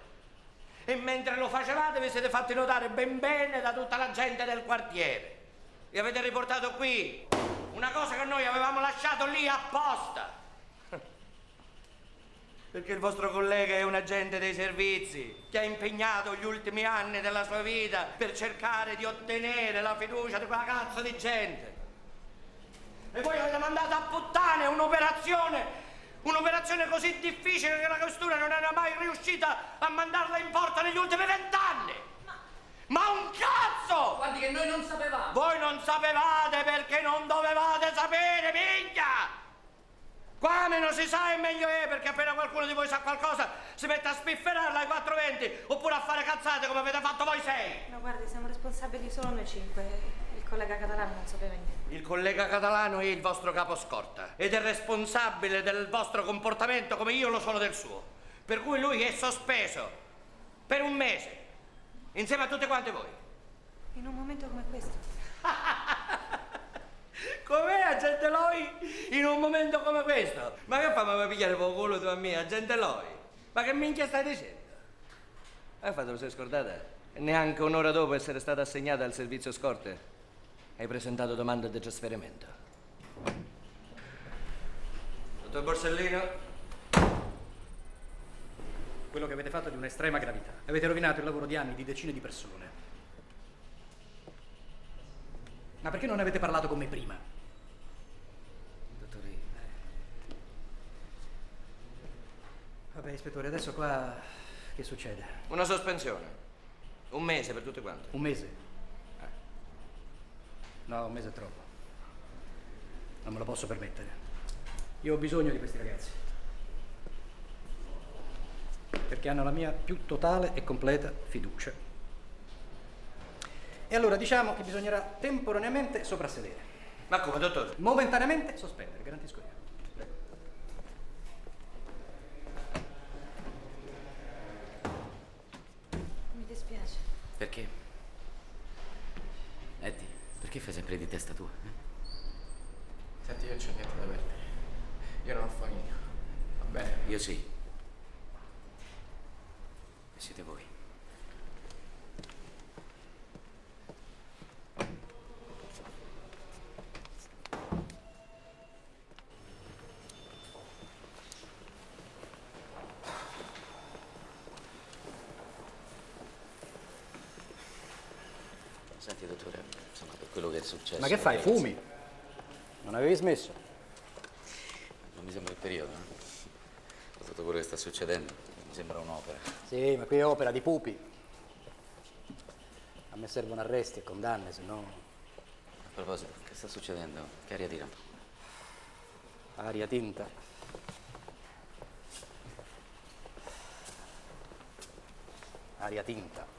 E mentre lo facevate vi siete fatti notare ben bene da tutta la gente del quartiere. Vi avete riportato qui una cosa che noi avevamo lasciato lì apposta. Perché il vostro collega è un agente dei servizi che ha impegnato gli ultimi anni della sua vita per cercare di ottenere la fiducia di quella cazzo di gente. E voi avete mandato a puttane un'operazione così difficile che la questura non era mai riuscita a mandarla in porto negli ultimi 20 anni. Ma un cazzo! Guardi che noi non sapevamo. Voi non sapevate perché non dovevate sapere, minchia! Qua meno si sa e meglio è, perché appena qualcuno di voi sa qualcosa si mette a spifferarla ai 420 oppure a fare cazzate come avete fatto voi 6. No, guardi, siamo responsabili solo noi 5. Il collega catalano non sapeva niente. Il collega catalano è il vostro capo scorta ed è responsabile del vostro comportamento come io lo sono del suo. Per cui lui è sospeso per 1 mese, insieme a tutti quanti voi. In un momento come questo. Com'è, agente Loi, in un momento come questo? Ma che fa, mi pigliare poco culo tu a me, agente Loi? Ma che minchia stai dicendo? Fatelo, sei scordata? E neanche un'ora dopo essere stata assegnata al servizio scorte hai presentato domanda di trasferimento. Dottor Borsellino? Quello che avete fatto è di un'estrema gravità. Avete rovinato il lavoro di anni di decine di persone. Ma perché non avete parlato con me prima? Dottorino. Vabbè, ispettore, adesso qua che succede? Una sospensione. 1 mese per tutti quanti. 1 mese? No, 1 mese è troppo. Non me lo posso permettere. Io ho bisogno di questi ragazzi. perché hanno la mia più totale e completa fiducia. E allora diciamo che bisognerà temporaneamente soprassedere. Ma come, dottore? Momentaneamente sospendere, garantisco io. Mi dispiace. Perché? Eddie, perché fai sempre di testa tua? Senti, io non c'ho niente da perdere. Io non ho famiglia. Va bene? Io sì. E siete voi. Senti, dottore, insomma, per quello che è successo... Ma che fai, ragazzi, fumi? Non avevi smesso? Non mi sembra il periodo, no? Con tutto quello che sta succedendo, mi sembra un'opera. Sì, ma qui è opera di pupi. A me servono arresti e condanne, se no... A proposito, che sta succedendo? Che aria tira? Aria tinta. Aria tinta.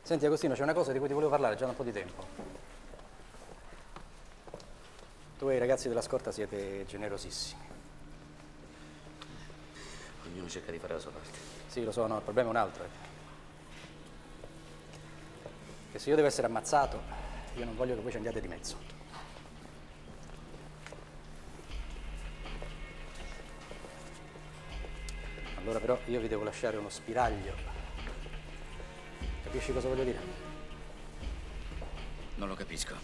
Senti Agostino, c'è una cosa di cui ti volevo parlare già da un po' di tempo. Tu e i ragazzi della scorta siete generosissimi. Ognuno cerca di fare la sua parte. Sì, lo so, no, il problema è un altro. Che se io devo essere ammazzato, io non voglio che voi ci andiate di mezzo. Allora però io vi devo lasciare uno spiraglio. Capisci cosa voglio dire? Non lo capisco.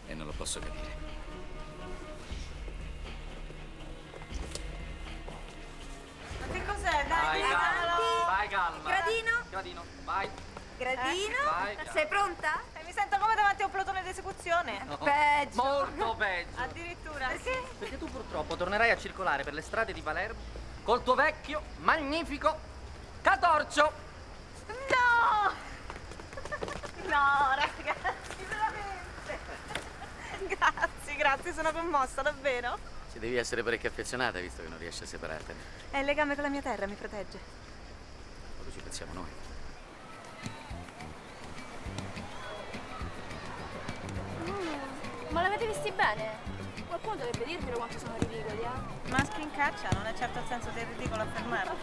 E non lo posso capire. Ma che cos'è? Dai, diciamolo! Vai, calma. Gradino? Gradino, vai. Gradino? Vai. Sei pronta? Mi sento come davanti a un plotone d'esecuzione. Peggio. Molto peggio. Addirittura. Perché? Perché tu purtroppo tornerai a circolare per le strade di Palermo col tuo vecchio, magnifico catorcio. No! No, ragazzi, veramente. Grazie, sono commossa, davvero. Ci devi essere parecchio affezionata, visto che non riesci a separartene. È il legame con la mia terra, mi protegge. Quando ci pensiamo noi. Ma l'avete visti bene? Qualcuno dovrebbe dirvelo quanto sono ridicoli, eh? Maschi in caccia, non è certo il senso del ridicolo affermarlo.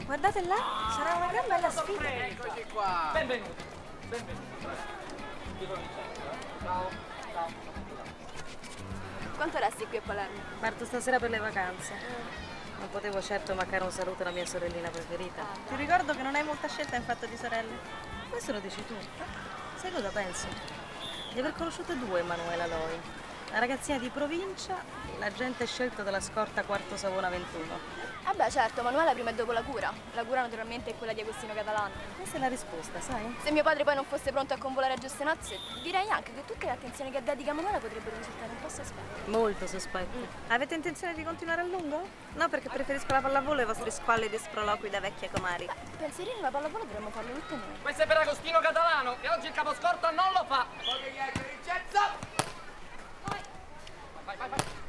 Guardate là, sarà una gran bella sfida. Eccoci qua. Benvenuti. Benvenuti. Ciao. Ciao. Quanto resti qui a Palermo? Parto stasera per le vacanze. Non potevo certo mancare un saluto alla mia sorellina preferita. Ti ricordo che non hai molta scelta in fatto di sorelle. Questo lo dici tu. Sai cosa penso? Di aver conosciuto due Emanuela Loi. La ragazzina di provincia e l'agente scelto dalla scorta Quarto Savona 21. Ah beh, certo, Manuela prima e dopo la cura. La cura naturalmente è quella di Agostino Catalano. Questa è la risposta, sai? Se mio padre poi non fosse pronto a convolare a giuste nozze, direi anche che tutte le attenzioni che dedica a Manuela potrebbero risultare un po' sospette. Molto sospetto. Avete intenzione di continuare a lungo? No, perché preferisco la pallavolo e i vostri squallidi sproloqui da vecchie comari. Pensierino la pallavolo dovremmo farlo tutte noi. Questo è per Agostino Catalano, che oggi il caposcorta non lo fa. Vai, vai, vai.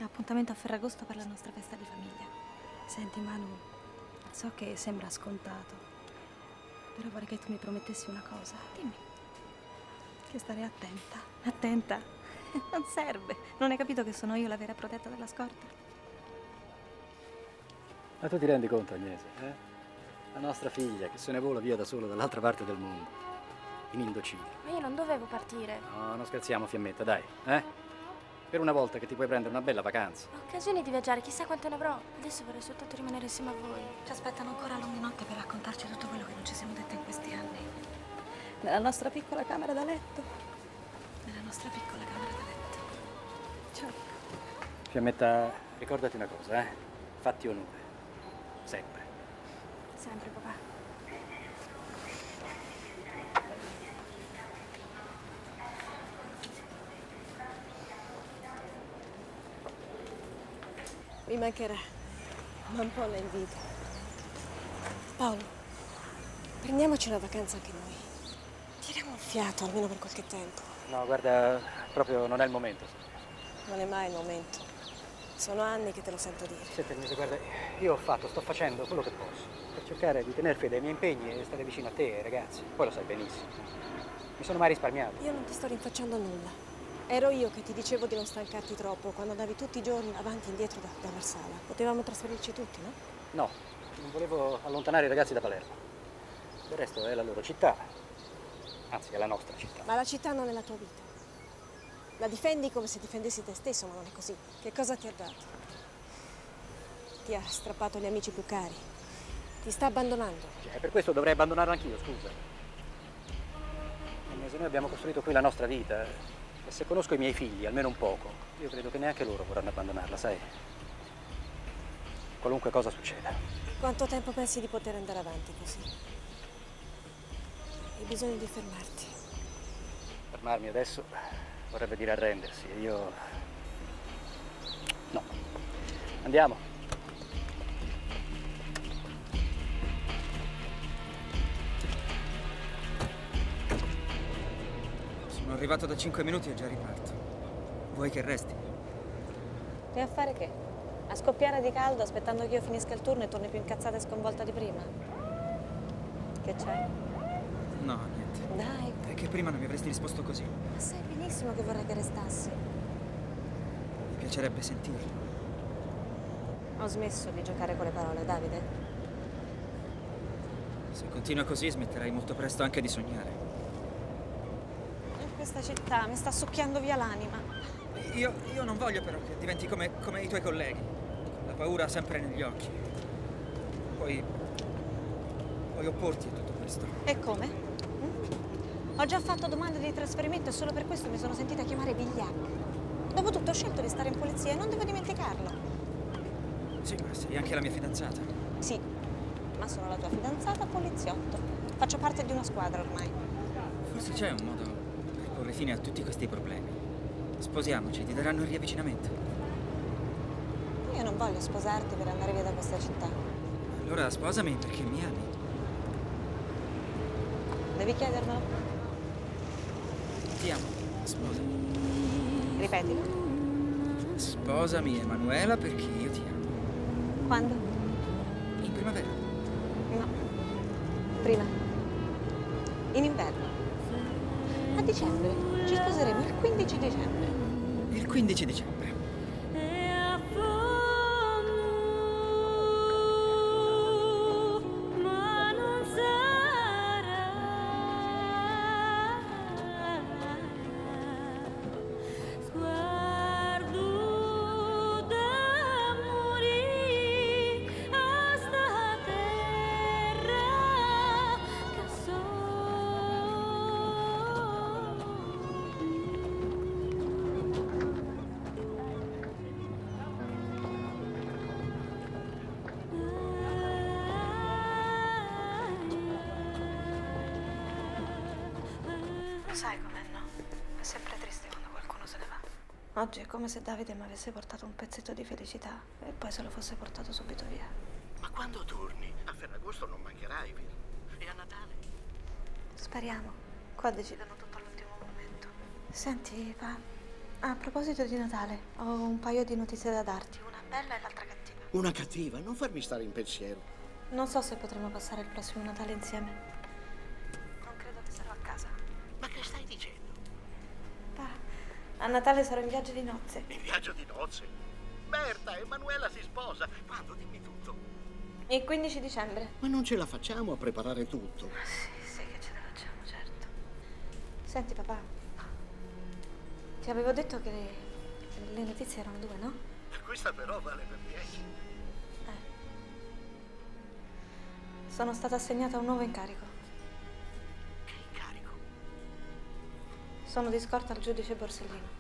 Appuntamento a Ferragosto per la nostra festa di famiglia. Senti Manu, so che sembra scontato, però vorrei che tu mi promettessi una cosa. Dimmi. Che stare attenta. Attenta? Non serve. Non hai capito che sono io la vera protetta della scorta? Ma tu ti rendi conto, Agnese, eh? La nostra figlia che se ne vola via da sola dall'altra parte del mondo, in Indocina. Ma io non dovevo partire. No, non scherziamo, Fiammetta, dai, eh? Per una volta che ti puoi prendere una bella vacanza. Ho occasione di viaggiare, chissà quante ne avrò. Adesso vorrei soltanto rimanere insieme a voi. Ci aspettano ancora lunghe notti per raccontarci tutto quello che non ci siamo dette in questi anni. Nella nostra piccola camera da letto. Nella nostra piccola camera da letto. Ciao. Fiammetta, ricordati una cosa, eh? Fatti onore. Sempre. Sempre, papà. Mi mancherà, ma un po' la invidio. Paolo, prendiamoci una vacanza anche noi. Tiriamo un fiato, almeno per qualche tempo. No, guarda, proprio non è il momento. Non è mai il momento. Sono anni che te lo sento dire. Senti, Agnese, guarda, io sto facendo quello che posso per cercare di tener fede ai miei impegni e stare vicino a te, ai ragazzi. Poi lo sai benissimo. Mi sono mai risparmiato. Io non ti sto rinfacciando nulla. Ero io che ti dicevo di non stancarti troppo quando andavi tutti i giorni avanti e indietro da Marsala. Potevamo trasferirci tutti, no? No, non volevo allontanare i ragazzi da Palermo. Del resto è la loro città. Anzi, è la nostra città. Ma la città non è la tua vita. La difendi come se difendessi te stesso, ma non è così. Che cosa ti ha dato? Ti ha strappato gli amici più cari. Ti sta abbandonando. Cioè, per questo dovrei abbandonarlo anch'io, scusa. Agnese, noi abbiamo costruito qui la nostra vita. E se conosco i miei figli, almeno un poco, io credo che neanche loro vorranno abbandonarla, sai? Qualunque cosa succeda. Quanto tempo pensi di poter andare avanti così? Hai bisogno di fermarti. Fermarmi adesso vorrebbe dire arrendersi e io... No. Andiamo. Sono arrivato da 5 minuti e già riparto. Vuoi che resti? E a fare che? A scoppiare di caldo aspettando che io finisca il turno e torni più incazzata e sconvolta di prima? Che c'è? No, niente. Dai. È che prima non mi avresti risposto così. Ma sai benissimo che vorrei che restassi. Mi piacerebbe sentirlo. Ho smesso di giocare con le parole, Davide. Se continua così smetterai molto presto anche di sognare. In questa città mi sta succhiando via l'anima. Io non voglio però che diventi come i tuoi colleghi. La paura sempre negli occhi. Puoi opporti a tutto questo. E come? Ho già fatto domande di trasferimento e solo per questo mi sono sentita chiamare vigliacca. Dopotutto ho scelto di stare in polizia e non devo dimenticarlo. Sì, ma sei anche la mia fidanzata. Sì, ma sono la tua fidanzata poliziotto. Faccio parte di una squadra ormai. Forse c'è un modo per porre fine a tutti questi problemi. Sposiamoci, ti daranno il riavvicinamento. Io non voglio sposarti per andare via da questa città. Allora sposami perché mi ami. Devi chiedermelo. Ti amo, sposami. Ripetilo. Sposami, Emanuela, perché io ti amo. Quando? In primavera. No. Prima. In inverno. A dicembre. Ci sposeremo il 15 dicembre. Il 15 dicembre. Sai com'è, no? È sempre triste quando qualcuno se ne va. Oggi è come se Davide mi avesse portato un pezzetto di felicità e poi se lo fosse portato subito via. Ma quando torni? A Ferragosto non mancherai, vero? E a Natale? Speriamo. Qua decidono tutto all'ultimo momento. Senti, a proposito di Natale, ho un paio di notizie da darti, una bella e l'altra cattiva. Una cattiva? Non farmi stare in pensiero. Non so se potremo passare il prossimo Natale insieme. Non credo che sarò a casa. Ma che stai dicendo? A Natale sarò in viaggio di nozze. In viaggio di nozze? Berta, Emanuela si sposa. Quando? Dimmi tutto. Il 15 dicembre. Ma non ce la facciamo a preparare tutto. Sì che ce la facciamo, certo. Senti papà, ti avevo detto che le notizie erano 2, no? Questa però vale per 10. Sono stata assegnata a un nuovo incarico. Che incarico? Sono di scorta al giudice Borsellino.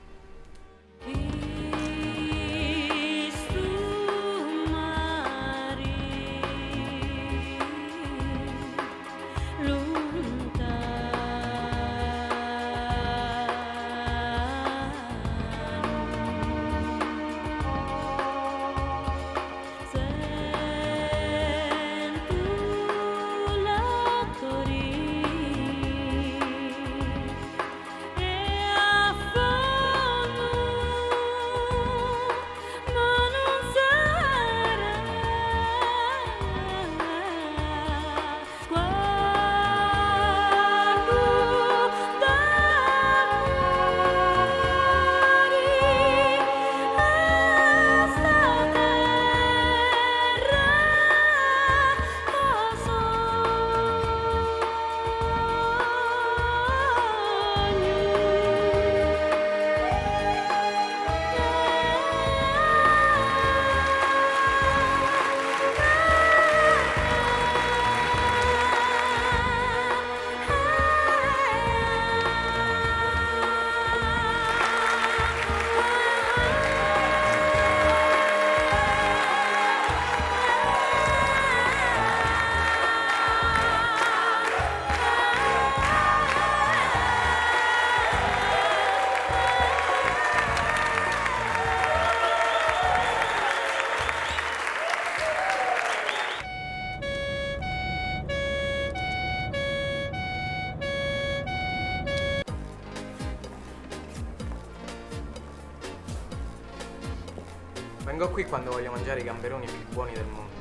Vengo qui quando voglio mangiare i gamberoni più buoni del mondo.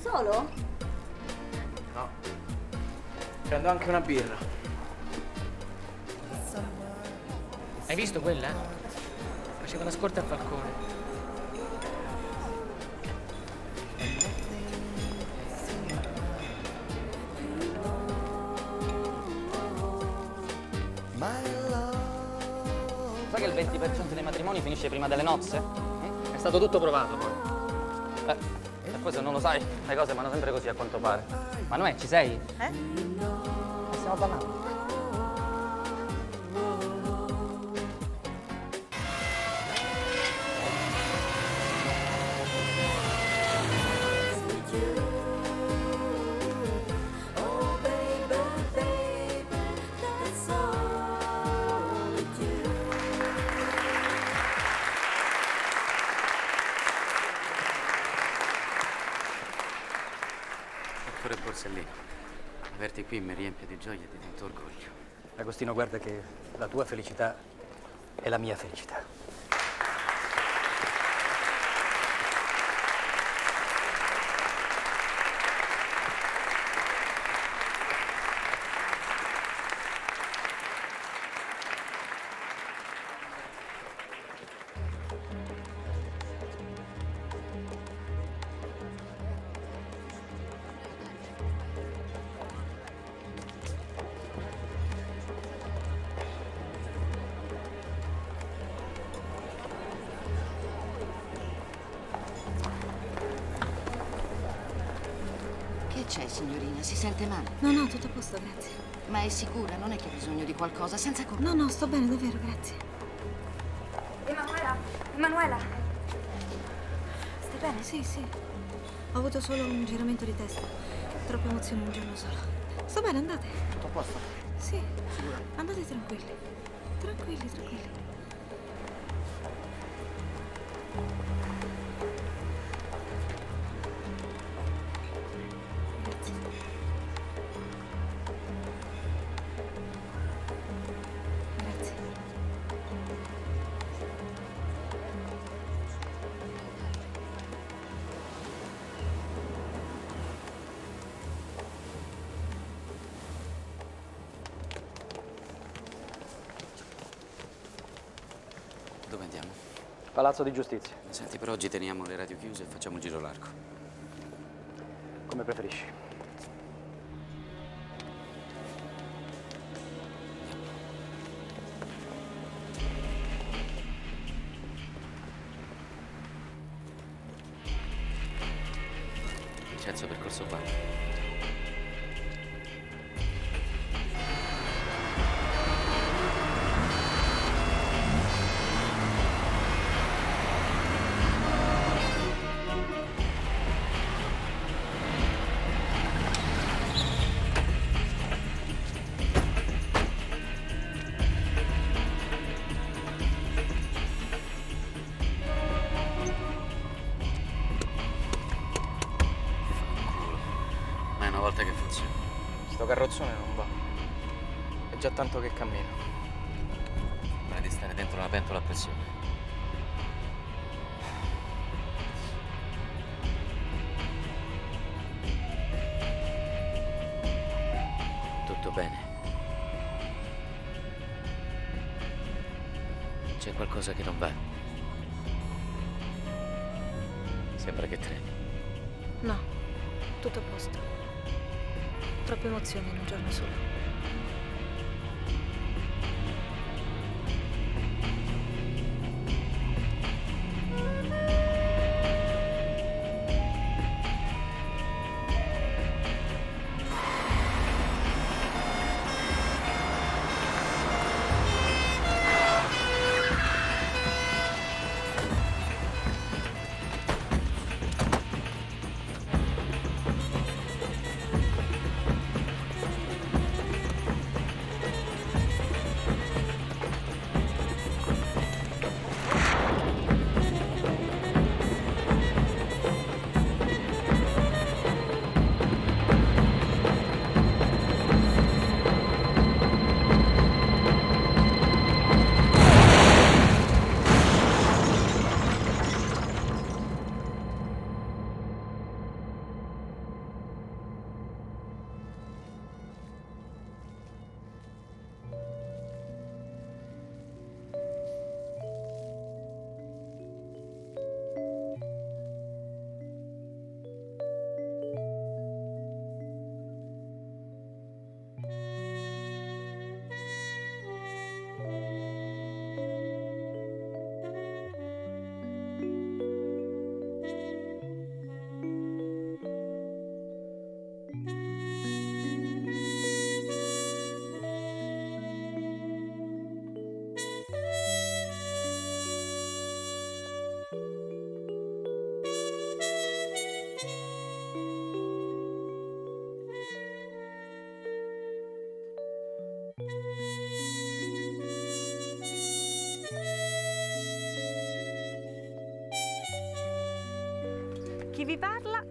Solo? No. Prendo anche una birra. Hai visto quella? Faceva la scorta a Falcone. Sai che il 20% dei matrimoni finisce prima delle nozze? È stato tutto provato poi. E poi se non lo sai, le cose vanno sempre così a quanto pare. Manuè, ci sei? Stiamo parlando. Dottore Borsellino, averti qui mi riempie di gioia e di tanto orgoglio. Agostino, guarda che la tua felicità è la mia felicità. Che c'è, signorina? Si sente male? No, no, tutto a posto, grazie. Ma è sicura? Non è che ha bisogno di qualcosa? Senza corpo? No, no, sto bene, davvero, grazie. Emanuela! Emanuela! Stai bene? Sì, sì. Ho avuto solo un giramento di testa. Troppe emozioni un giorno solo. Sto bene, andate. Tutto a posto? Sì. Andate tranquilli. Tranquilli, tranquilli. Dove andiamo? Palazzo di Giustizia. Senti, per oggi teniamo le radio chiuse e facciamo un giro largo. Come preferisci. Vincenzo, percorso qua. Ma è una volta che funziona. Sto carrozzone non va. È già tanto che cammino. Sembra di stare dentro una pentola a pressione. Tutto bene. C'è qualcosa che non va. Sembra che tremi. No, tutto a posto. Troppe emozioni in un giorno solo. Chi vi parla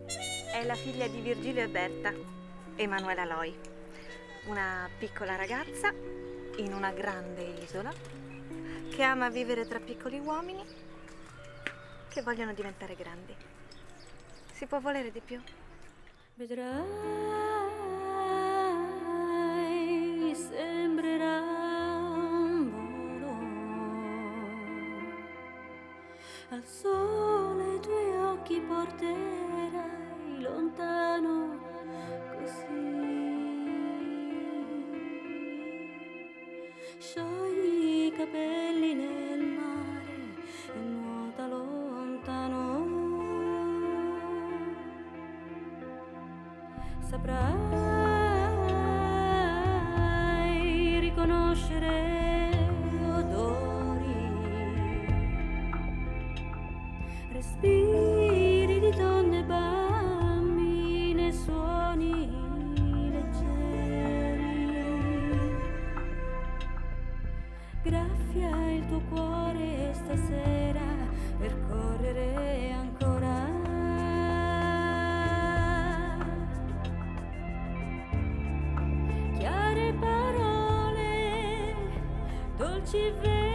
è la figlia di Virgilio e Berta, Emanuela Loi, una piccola ragazza in una grande isola che ama vivere tra piccoli uomini che vogliono diventare grandi. Si può volere di più? Vedrai, sembrerà un volo. Al sole i tuoi occhi porterai lontano così. Sciogli i capelli nel mare e nuota lontano. Saprai riconoscere odori, respiri di donne, bambine, suoni leggeri. Graffia il tuo cuore stasera per correre ancora. Chiare parole, dolci veri.